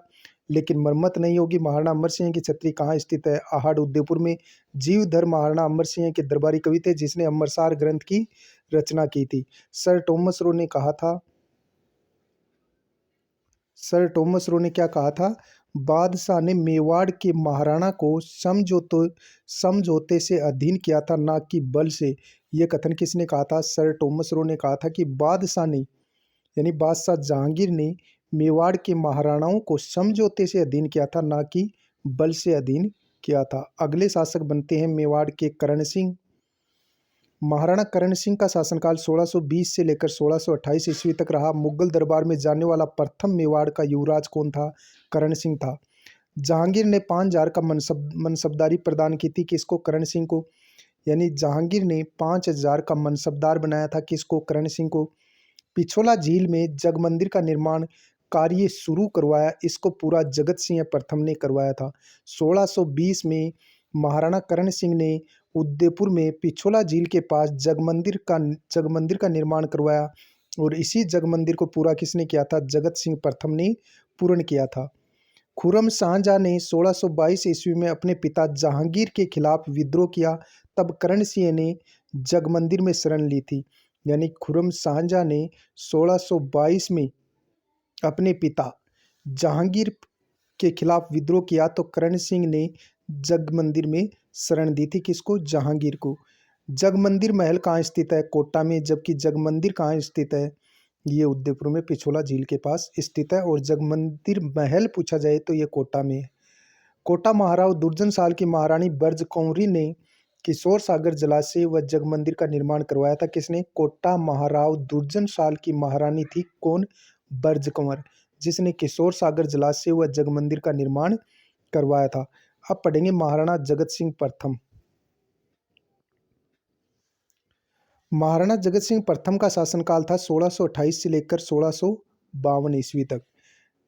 Speaker 1: लेकिन मरम्मत नहीं होगी। महाराणा अमर सिंह की छतरी कहाँ स्थित है? अहाड़ उदयपुर में। जीवधर महाराणा अमर सिंह के दरबारी कवि थे जिसने अमरसार ग्रंथ की रचना की थी। सर टॉमस रो ने कहा था, सर टॉमस रो ने क्या कहा था? बादशाह ने मेवाड़ के महाराणा को समझौते से अधीन किया था, ना कि बल से। यह कथन किसने कहा था? सर टॉमस रो ने कहा था कि बादशाह ने यानी बादशाह जहांगीर ने मेवाड़ के महाराणाओं को समझौते से अधीन किया था, ना कि बल से अधीन किया था। अगले शासक बनते हैं मेवाड़ के करण सिंह। महाराणा करण सिंह का शासनकाल 1620 से लेकर 1628 ईस्वी तक रहा। मुगल दरबार में जाने वाला प्रथम मेवाड़ का युवराज कौन था? करण सिंह था। जहांगीर ने 5,000 का मनसबदारी प्रदान की थी, किसको? करण सिंह को। यानी जहांगीर ने 5,000 का मनसबदार बनाया था, किसको? करण सिंह को। पिछोला झील में जगमंदिर का निर्माण कार्य शुरू करवाया, इसको पूरा जगत सिंह प्रथम ने करवाया था। 1620 में महाराणा करण सिंह ने उदयपुर में पिछोला झील के पास जगमंदिर का निर्माण करवाया, और इसी जगमंदिर को पूरा किसने किया था? जगत सिंह प्रथम ने पूर्ण किया था। खुर्रम शाहजहां ने 1622 ईस्वी में अपने पिता जहांगीर के खिलाफ विद्रोह किया, तब करण सिंह ने जगमंदिर में शरण ली थी। यानी खुर्रम शाहजहां ने 1622 में अपने पिता जहांगीर के खिलाफ विद्रोह किया, तो करण सिंह ने जगमंदिर में शरण दी थी, किसको? जहांगीर को। जगमंदिर महल कहाँ स्थित है? कोटा में। जबकि जगमंदिर कहाँ स्थित है? ये उदयपुर में पिछोला झील के पास स्थित है। और जगमंदिर महल पूछा जाए तो ये कोटा में है। कोटा महाराव दुर्जन साल की महारानी ब्रज कंवरी ने किशोर सागर जलाशय व जगमंदिर का निर्माण करवाया था, किसने? कोटा महाराव दुर्जन साल की महारानी थी, कौन? ब्रज कंवर, जिसने किशोर सागर जलाशय व जगमंदिर का निर्माण करवाया था। अब पढ़ेंगे महाराणा जगत सिंह प्रथम। महाराणा जगत सिंह प्रथम का शासनकाल था 1628 से लेकर 1652 ईस्वी तक।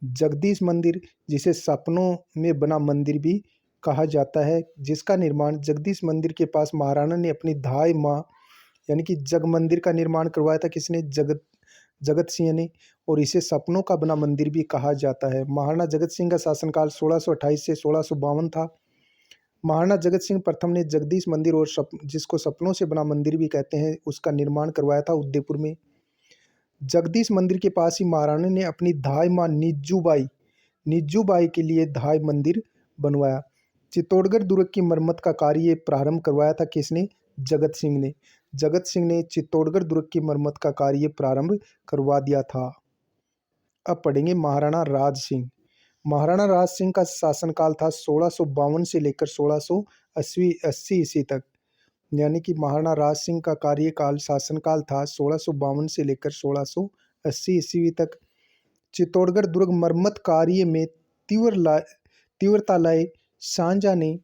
Speaker 1: जगदीश मंदिर, जिसे सपनों में बना मंदिर भी कहा जाता है, जिसका निर्माण जगदीश मंदिर के पास महाराणा ने अपनी धाई माँ यानी कि जग मंदिर का निर्माण करवाया था, किसने? जगत सिंह ने। और इसे सपनों का बना मंदिर भी कहा जाता है। महाराणा जगत सिंह का शासनकाल 1628 से 1652 था। महाराणा जगत सिंह प्रथम ने जगदीश मंदिर, और जिसको सपनों से बना मंदिर भी कहते हैं, उसका निर्माण करवाया था उदयपुर में। जगदीश मंदिर के पास ही महाराणा ने अपनी धाई माँ निज्जूबाई के लिए धाई मंदिर बनवाया। चित्तौड़गढ़ दुर्ग की मरम्मत का कार्य प्रारंभ करवाया था, किसने? जगत सिंह ने। जगत सिंह ने चित्तौड़गढ़ दुर्ग की मरम्मत का कार्य प्रारंभ करवा दिया था। अब पढ़ेंगे महाराणा राज सिंह। महाराणा राज सिंह का शासनकाल था 1652 से लेकर 1680 ईस्वी तक। यानी कि महाराणा राज सिंह का कार्यकाल शासनकाल था 1652 से लेकर 1680 ईस्वी तक। चित्तौड़गढ़ दुर्ग मरम्मत कार्य में तीव्रता लाए शाहजहां ने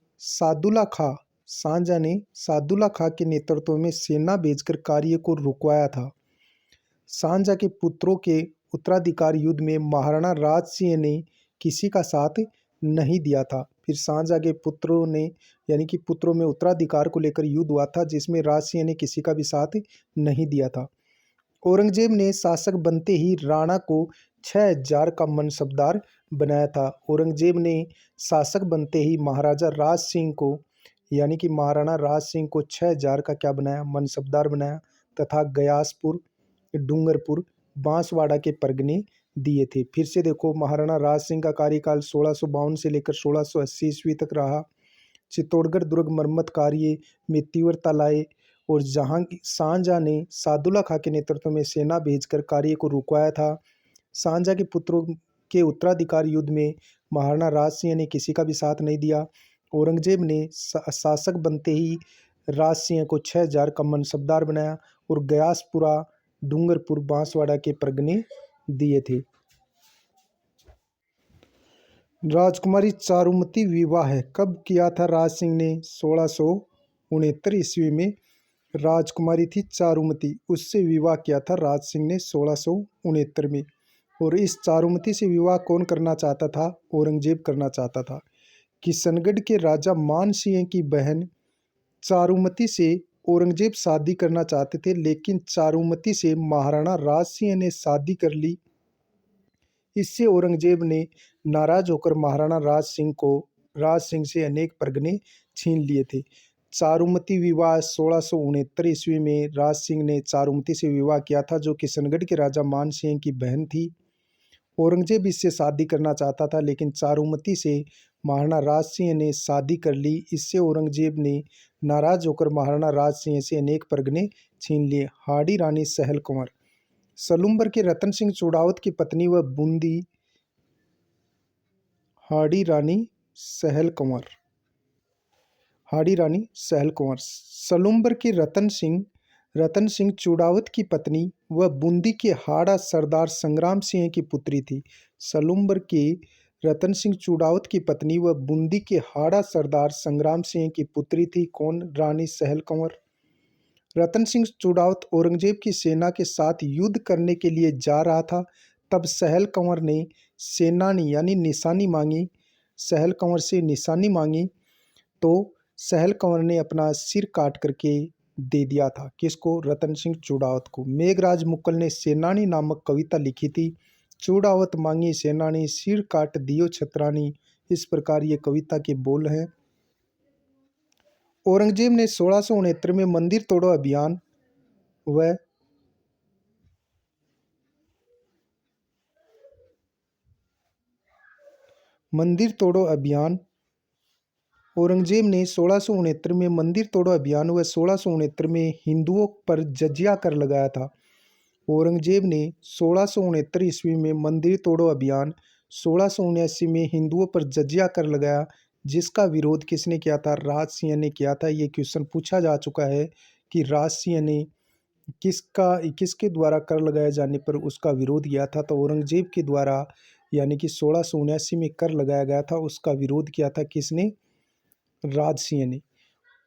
Speaker 1: सादुल्ला खां के नेतृत्व में सेना भेजकर कार्य को रुकवाया था। शाहजहां के पुत्रों के उत्तराधिकार युद्ध में महाराणा राज सिंह ने किसी का साथ नहीं दिया था। फिर शाहजहां के पुत्रों ने यानी कि पुत्रों में उत्तराधिकार को लेकर युद्ध हुआ था, जिसमें राज सिंह ने किसी का भी साथ नहीं दिया था। औरंगजेब ने शासक बनते ही राणा को 6,000 का मनसबदार बनाया था। औरंगजेब ने शासक बनते ही महाराजा राज सिंह को यानी कि महाराणा राज सिंह को 6,000 का क्या बनाया? मनसबदार बनाया, तथा गयासपुर, डूंगरपुर, बांसवाड़ा के परगने दिए थे। फिर से देखो, महाराणा राज सिंह का कार्यकाल 1652 से लेकर 1680 ईस्वी तक रहा। चित्तौड़गढ़ दुर्ग मरम्मत कार्य में तीव्रता लाए, और शाहजहां ने सादुल्ला खां के नेतृत्व में सेना भेजकर कार्य को रुकवाया था। शाहजहां के पुत्रों के उत्तराधिकार युद्ध में महाराणा राज सिंह ने किसी का भी साथ नहीं दिया। औरंगजेब ने शासक बनते ही राज सिंह को 6,000 का मनसबदार बनाया, और गयासपुरा, डूंगरपुर, बांसवाड़ा के परगने दिए थे। राजकुमारी चारुमती विवाह कब किया था राज सिंह ने? 1669 ईस्वी में राजकुमारी थी चारुमती, उससे विवाह किया था राज सिंह ने 1669 में। और इस चारुमती से विवाह कौन करना चाहता था? औरंगजेब करना चाहता था। किशनगढ़ के राजा मान सिंह की बहन चारुमती से औरंगजेब शादी करना चाहते थे, लेकिन चारुमती से महाराणा राज सिंह ने शादी कर ली। इससे औरंगजेब ने नाराज होकर महाराणा राज सिंह से अनेक परगने छीन लिए थे। चारुमती विवाह 1669 ईस्वी में राज सिंह ने चारुमती से विवाह किया था, जो किशनगढ़ के राजा मान सिंह की बहन थी। औरंगजेब इससे शादी करना चाहता था, लेकिन चारुमती से महाराणा राज सिंह ने शादी कर ली। इससे औरंगजेब ने नाराज होकर महाराणा राज सिंह से अनेक परगने छीन लिए। हाड़ी रानी सहल कंवर सलूम्बर के रतन सिंह चूड़ावत की पत्नी व बूंदी हाड़ी रानी सहल कंवर हाड़ी रानी सहल कंवर सलूम्बर के रतन सिंह चूड़ावत की पत्नी व बूंदी के हाड़ा सरदार संग्राम सिंह की पुत्री थी। सलूम्बर के रतन सिंह चूड़ावत की पत्नी व बूंदी के हाड़ा सरदार संग्राम सिंह की पुत्री थी। कौन? रानी सहल कंवर। रतन सिंह चूड़ावत औरंगजेब की सेना के साथ युद्ध करने के लिए जा रहा था। तब सहल कंवर ने सेनानी यानी निशानी मांगी, सहल कंवर से निशानी मांगी, तो सहल कंवर ने अपना सिर काट करके दे दिया था। किसको? रतन सिंह चूड़ावत को। मेघराज मुकुल ने सेनानी नामक कविता लिखी थी। चूड़ावत मांगी सेनानी, सिर काट दियो छतरानी। इस प्रकार ये कविता के बोल हैं। औरंगजेब ने 1669 में मंदिर तोड़ो अभियान व मंदिर तोड़ो अभियान औरंगजेब ने 1669 में मंदिर तोड़ो अभियान व 1669 में हिंदुओं पर जजिया कर लगाया था। औरंगजेब ने 1669 ईस्वी में मंदिर तोड़ो अभियान, 1679 में हिंदुओं पर जजिया कर लगाया, जिसका विरोध किसने किया था? राज सिंह ने किया था। ये क्वेश्चन पूछा जा चुका है कि राज सिंह ने किसके द्वारा कर लगाए जाने पर उसका विरोध किया था? तो औरंगजेब के द्वारा, यानी कि 1679 में कर लगाया गया था, उसका विरोध किया था किसने? राज सिंह ने।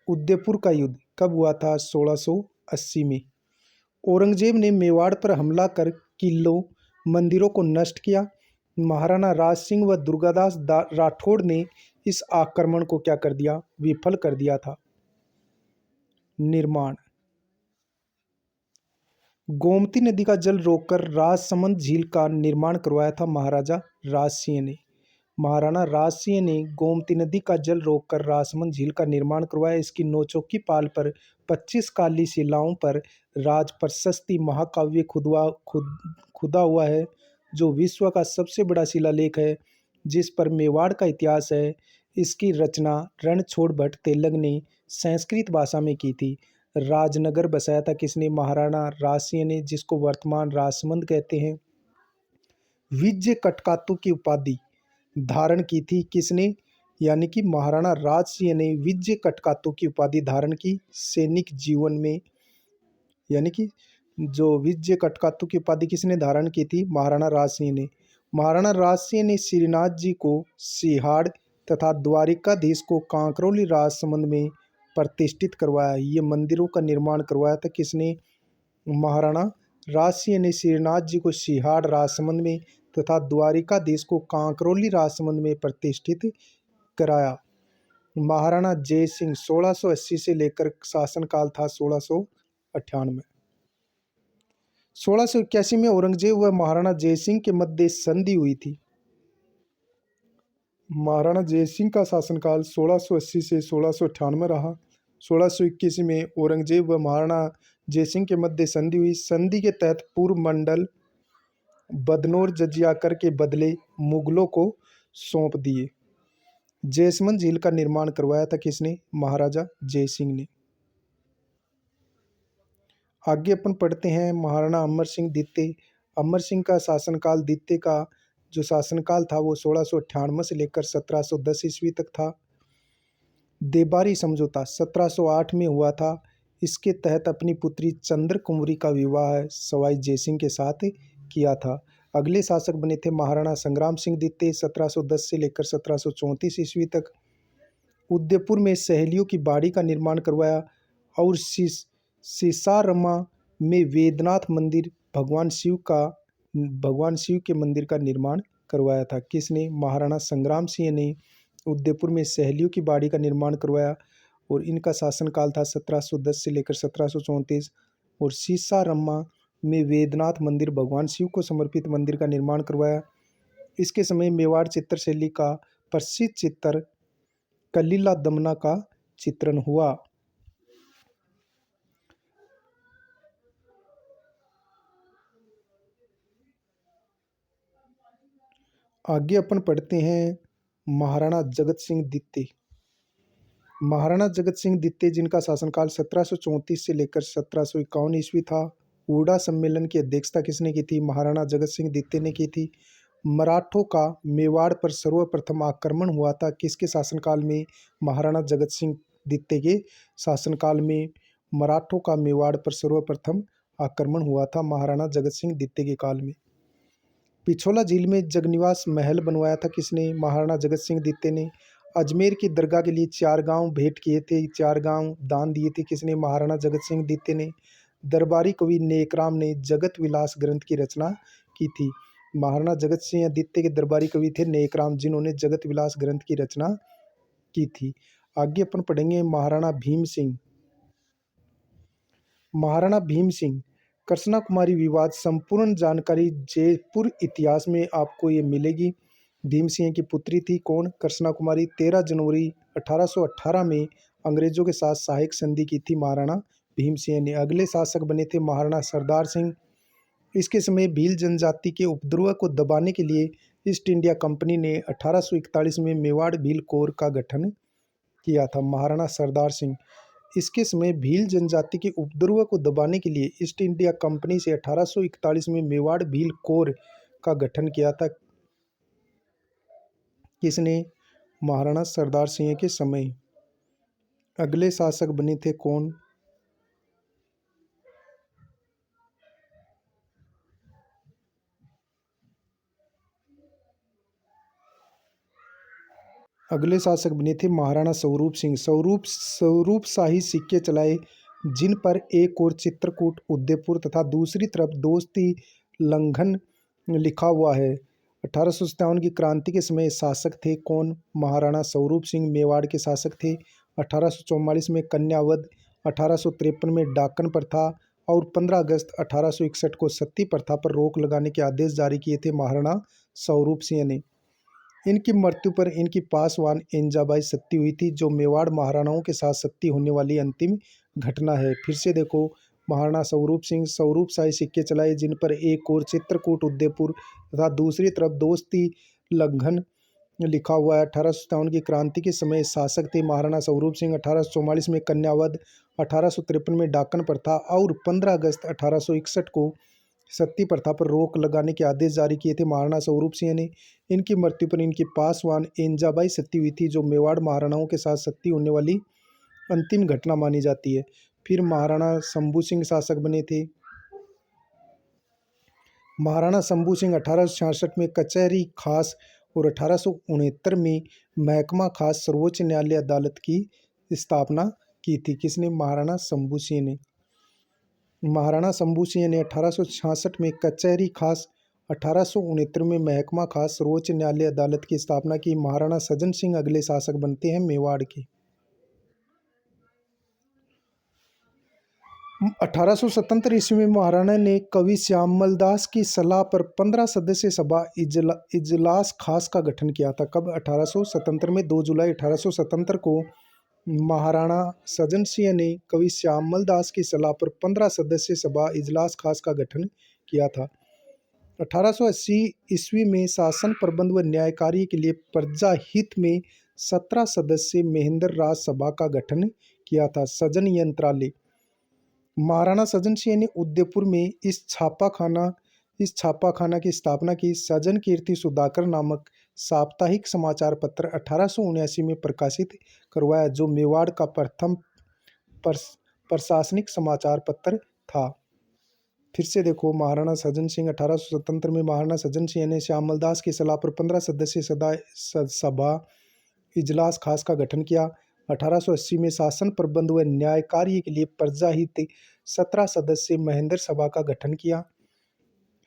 Speaker 1: उदयपुर का युद्ध कब हुआ था? 1680 में। औरंगजेब ने मेवाड़ पर हमला कर किलों, मंदिरों को नष्ट किया। महाराणा राज सिंह व दुर्गादास राठौड़ ने इस आक्रमण को क्या कर दिया? विफल कर दिया था। निर्माण। गोमती नदी का जल रोककर राजसमंद झील का निर्माण करवाया था महाराजा राज सिंह ने। महाराणा राज सिंह ने गोमती नदी का जल रोककर राजसमंद झील का निर्माण करवाया। इसकी नौचौकी पाल पर 25 काली शिलाओं पर राज प्रशस्ति महाकाव्य खुदा हुआ है, जो विश्व का सबसे बड़ा शिलालेख है, जिस पर मेवाड़ का इतिहास है। इसकी रचना रणछोड़ भट्ट तेलंग ने संस्कृत भाषा में की थी। राजनगर बसाया था किसने? महाराणा राज सिंह ने, जिसको वर्तमान राजसमंद कहते हैं। विजय कटकातु की उपाधि धारण की थी किसने? यानी कि महाराणा राज सिंह ने विजय कटकातु की उपाधि धारण की सैनिक जीवन में। यानी कि जो विजय कटकातु की उपाधि किसने धारण की थी? महाराणा राज सिंह ने। महाराणा राज सिंह ने श्रीनाथ जी को सिहाड़ तथा द्वारिकाधीश को कांकरोली राजसमंद में प्रतिष्ठित करवाया। ये मंदिरों का निर्माण करवाया था किसने? महाराणा राज सिंह ने श्रीनाथ जी को सिहाड़ राजसमंद में तथा द्वारिकाधीश को कांकरोली राजसमंद में प्रतिष्ठित कराया। महाराणा जय सिंह 1680 से लेकर शासनकाल था 1698। 1681 में औरंगजेब व महाराणा जय सिंह के मध्य संधि हुई थी। महाराणा जय सिंह का शासनकाल 1680 से 1698 रहा। 1621 में औरंगजेब व महाराणा जय सिंह के मध्य संधि हुई। संधि के तहत पूर्व मंडल बदनौर जजियाकर के बदले मुगलों को सौंप दिए। जयसमंद झील का निर्माण करवाया था किसने? महाराजा जय सिंह ने। आगे अपन पढ़ते हैं महाराणा अमर सिंह द्वितीय। अमर सिंह का शासनकाल द्वितीय का जो शासनकाल था वो 1698 से लेकर 1710 ईस्वी तक था। देबारी समझौता 1708 में हुआ था। इसके तहत अपनी पुत्री चंद्र कुंवरी का विवाह सवाई जयसिंह के साथ किया था। अगले शासक बने थे महाराणा संग्राम सिंह द्वितीय 1710 से लेकर 1734 ईस्वी तक। उदयपुर में सहेलियों की बाड़ी का निर्माण करवाया और सिसारमा में वेदनाथ मंदिर भगवान शिव के मंदिर का निर्माण करवाया था। किसने? महाराणा संग्राम सिंह ने उदयपुर में सहेलियों की बाड़ी का निर्माण करवाया और इनका शासनकाल था 1710 से लेकर 1734। और सीसारम्मा में वेदनाथ मंदिर भगवान शिव को समर्पित मंदिर का निर्माण करवाया। इसके समय मेवाड़ चित्रशैली का प्रसिद्ध चित्र कलीला दमना का चित्रण हुआ। आगे अपन पढ़ते हैं महाराणा जगत सिंह द्वितीय। महाराणा जगत सिंह द्वितीय जिनका शासनकाल 1734 से लेकर 1751 ईस्वी था। ऊडा सम्मेलन की अध्यक्षता किसने की थी? महाराणा जगत सिंह द्वितीय ने की थी। मराठों का मेवाड़ पर सर्वप्रथम आक्रमण हुआ था किसके शासनकाल में? महाराणा जगत सिंह द्वितीय के शासनकाल में मराठों का मेवाड़ पर सर्वप्रथम आक्रमण हुआ था महाराणा जगत सिंह द्वितीय के काल में। पिछोला झील में जगनिवास महल बनवाया था किसने? महाराणा जगत सिंह द्वितीय ने। अजमेर की दरगाह के लिए 4 गांव भेंट किए थे, 4 गांव दान दिए थे किसने? महाराणा जगत सिंह द्वितीय ने। दरबारी कवि नेकराम ने जगत विलास ग्रंथ की रचना की थी। महाराणा जगत सिंह द्वितीय के दरबारी कवि थे नेकराम, जिन्होंने जगत विलास ग्रंथ की रचना की थी। आगे अपन पढ़ेंगे महाराणा भीम सिंह। महाराणा भीम सिंह कृष्णा कुमारी विवाद संपूर्ण जानकारी जयपुर इतिहास में आपको ये मिलेगी। भीम सिंह की पुत्री थी कौन? कृष्णा कुमारी। 13 जनवरी 1818 में अंग्रेजों के साथ सहायक संधि की थी महाराणा भीम सिंह ने। अगले शासक बने थे महाराणा सरदार सिंह। इसके समय भील जनजाति के उपद्रव को दबाने के लिए ईस्ट इंडिया कंपनी ने 1841 में मेवाड़ भील कोर का गठन किया था। महाराणा सरदार सिंह। इसके समय भील जनजाति के उपद्रव को दबाने के लिए ईस्ट इंडिया कंपनी से 1841 में मेवाड़ भील कोर का गठन किया था किसने? महाराणा सरदार सिंह के समय। अगले शासक बने थे कौन? अगले शासक बने थे महाराणा स्वरूप सिंह। स्वरूप शाही सिक्के चलाए जिन पर एक और चित्रकूट उदयपुर तथा दूसरी तरफ दोस्ती लंघन लिखा हुआ है। 1857 की क्रांति के समय शासक थे कौन? महाराणा स्वरूप सिंह मेवाड़ के शासक थे। 1844 में कन्यावध, 1853 में डाकन प्रथा और 15 अगस्त 1861 को सती प्रथा पर रोक लगाने के आदेश जारी किए थे महाराणा स्वरूप सिंह ने। इनकी मृत्यु पर इनकी पासवान एंजाबाई सती हुई थी, जो मेवाड़ महाराणाओं के साथ सती होने वाली अंतिम घटना है। फिर से देखो, महाराणा स्वरूप सिंह स्वरूप शाही सिक्के चलाए जिन पर एक और चित्रकूट उदयपुर तथा दूसरी तरफ दोस्ती लंघन लिखा हुआ है। 1857 की क्रांति के समय शासक थे महाराणा स्वरूप सिंह। 1844 में कन्यावध, 1853 में डाकन प्रथा और 15 अगस्त 1861 को सती प्रथा पर रोक लगाने के आदेश जारी किए थे महाराणा स्वरूप सिंह ने। इनकी मृत्यु पर इनकी पासवान एंजाबाई सती हुई थी, जो मेवाड़ महाराणाओं के साथ सती होने वाली अंतिम घटना मानी जाती है। फिर महाराणा शंभू सिंह शासक बने थे। महाराणा शंभू सिंह 1866 में कचहरी खास और 1869 में महकमा खास सर्वोच्च न्यायालय अदालत की स्थापना की थी किसने? महाराणा शंभू सिंह ने। महाराणा शंभू सिंह ने 1866 में कचहरी खास, 1869 में महकमा खास सर्वोच्च न्यायालय अदालत की स्थापना की। महाराणा सज्जन सिंह अगले शासक बनते हैं मेवाड़ के। 1877 ईस्वी में महाराणा ने कवि श्यामल दास की सलाह पर 15 सदस्य सभा इजलास खास का गठन किया था। कब? 1877 में 2 जुलाई 1877 को महाराणा सज्जन सिंह ने कवि श्यामल दास की सलाह पर 15 सदस्य सभा इजलास खास का गठन किया था। 1880 ईस्वी में शासन प्रबंध व न्याय कार्य के लिए प्रजा हित में 17 सदस्य महेंद्र राज सभा का गठन किया था। सजन यंत्रालय। महाराणा सज्जन सिंह ने उदयपुर में इस छापाखाना की स्थापना की। सज्जन कीर्ति सुधाकर नामक साप्ताहिक समाचार पत्र 1879 में प्रकाशित करवाया, जो मेवाड़ का प्रथम प्रशासनिक समाचार पत्र था। फिर से देखो, महाराणा सज्जन सिंह 1877 में महाराणा सज्जन सिंह ने श्यामल दास की सलाह पर 15 सदस्य सभा इजलास खास का गठन किया। 1880 में शासन प्रबंध व न्याय कार्य के लिए प्रजा हित 17 सदस्य महेंद्र सभा का गठन किया।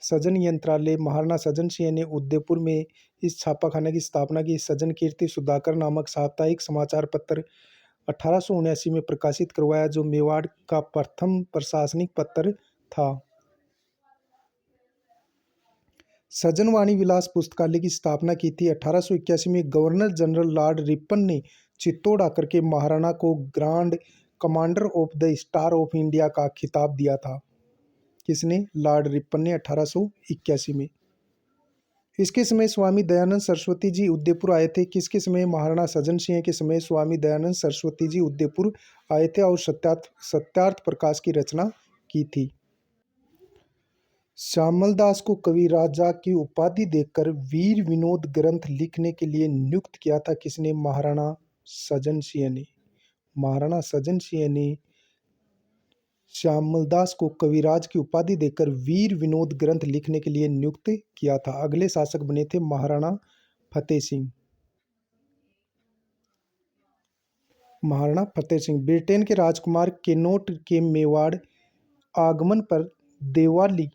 Speaker 1: सजन यंत्रालय। महाराणा सज्जन सिंह ने उदयपुर में इस छापाखाने की स्थापना की। सजन कीर्ति सुधाकर नामक साप्ताहिक समाचार पत्र 1879 में प्रकाशित करवाया, जो मेवाड़ का प्रथम प्रशासनिक पत्र था। सज्जनवाणी विलास पुस्तकालय की स्थापना की थी। 1881 में गवर्नर जनरल लॉर्ड रिपन ने चित्तौड़ आकर के महाराणा को grand commander of the star of India का खिताब दिया था। किसने? लॉर्ड रिपन ने 1881 में। इसके समय स्वामी दयानंद सरस्वती जी उदयपुर आए थे। किसके समय? महाराणा सज्जन सिंह के समय स्वामी दयानंद सरस्वती जी उदयपुर आए थे और सत्यार्थ प्रकाश की रचना की थी। श्यामल दास को कवि राजा की उपाधि देकर वीर विनोद ग्रंथ लिखने के लिए नियुक्त किया था। किसने? महाराणा सज्जन सिंह ने। महाराणा सज्जन सिंह ने श्यामल दास को कविराज की उपाधि देकर वीर विनोद ग्रंथ लिखने के लिए नियुक्त किया था। अगले शासक बने थे महाराणा फतेह सिंह। महाराणा फतेह सिंह ब्रिटेन के राजकुमार केनोट के मेवाड़ आगमन पर देवाली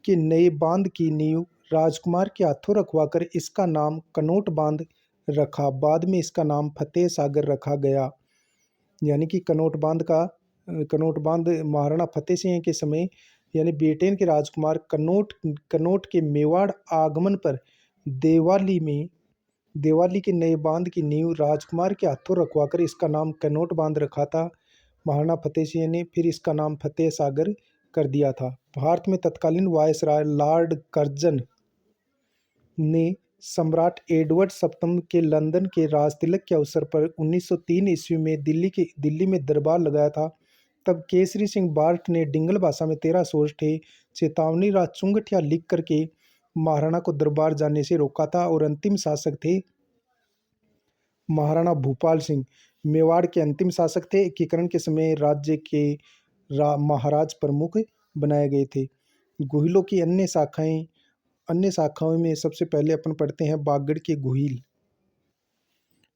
Speaker 1: के नए बांध की नींव राजकुमार के हाथों रखवाकर इसका नाम कनोट बांध रखा। बाद में इसका नाम फतेह सागर रखा गया। यानी कि कनोट बांध महाराणा फतेह सिंह के समय यानी ब्रिटेन के राजकुमार कनोट के मेवाड़ आगमन पर देवाली के नए बांध की नींव राजकुमार के हाथों रखवाकर इसका नाम कनोट बांध रखा था महाराणा फतेह सिंह ने। फिर इसका नाम फतेह सागर कर दिया था। भारत में तत्कालीन वायसराय लॉर्ड कर्जन ने सम्राट एडवर्ड सप्तम के लंदन के राजतिलक के अवसर पर 1903 ईस्वी में दिल्ली में दरबार लगाया था। तब केसरी सिंह बार्ट ने डिंगल भाषा में 13 सोरठे चेतावनी राज चुंगठिया लिख करके महाराणा को दरबार जाने से रोका था। और अंतिम शासक थे महाराणा भूपाल सिंह। मेवाड़ के अंतिम शासक थे। एकीकरण के समय राज्य के महाराज प्रमुख बनाए गए थे। गोहिलों की अन्य शाखाओं में सबसे पहले अपन पढ़ते हैं बागड़ के गोहिल।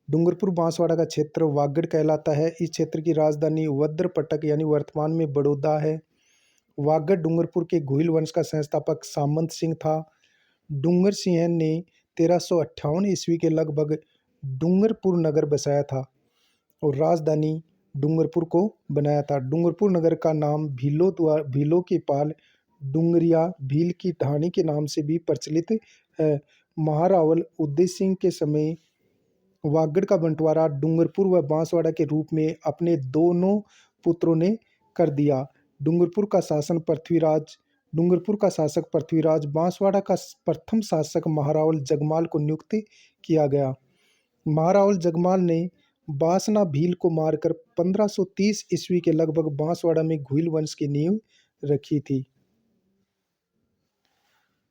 Speaker 1: डूंगरपुर बांसवाड़ा का क्षेत्र वागड़ कहलाता है। इस क्षेत्र की राजधानी वज्रपटक यानी वर्तमान में बड़ौदा है। वागड़ डूंगरपुर के गोहिल वंश का संस्थापक सामंत सिंह था। डूंगर सिंह ने 1358 ईस्वी के लगभग डूंगरपुर नगर बसाया था और राजधानी डूंगरपुर को बनाया था। डूंगरपुर नगर का नाम भीलों के पाल डूंगरिया भील की ढाणी के नाम से भी प्रचलित है। महारावल उदय सिंह के समय वागड़ का बंटवारा डूंगरपुर व बांसवाड़ा के रूप में अपने दोनों पुत्रों ने कर दिया। डूंगरपुर का शासक पृथ्वीराज, बांसवाड़ा का प्रथम शासक महारावल जगमाल को नियुक्त किया गया। महारावल जगमाल ने बासना भील को मारकर 1530 ईस्वी के लगभग बांसवाड़ा में घुइल वंश की नींव रखी थी।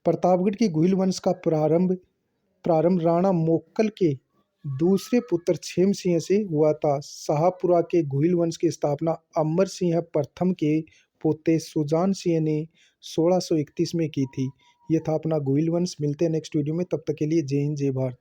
Speaker 1: प्रतापगढ़ की घुइल वंश का प्रारंभ राणा मोक्कल के दूसरे पुत्र क्षेम सिंह से हुआ था। शाहपुरा के घुइल वंश की स्थापना अमर सिंह प्रथम के पोते सुजान सिंह ने 1631 में की थी। यह था अपना घुइल वंश। मिलते हैं नेक्स्ट वीडियो में, तब तक के लिए जय हिंद जय भारत।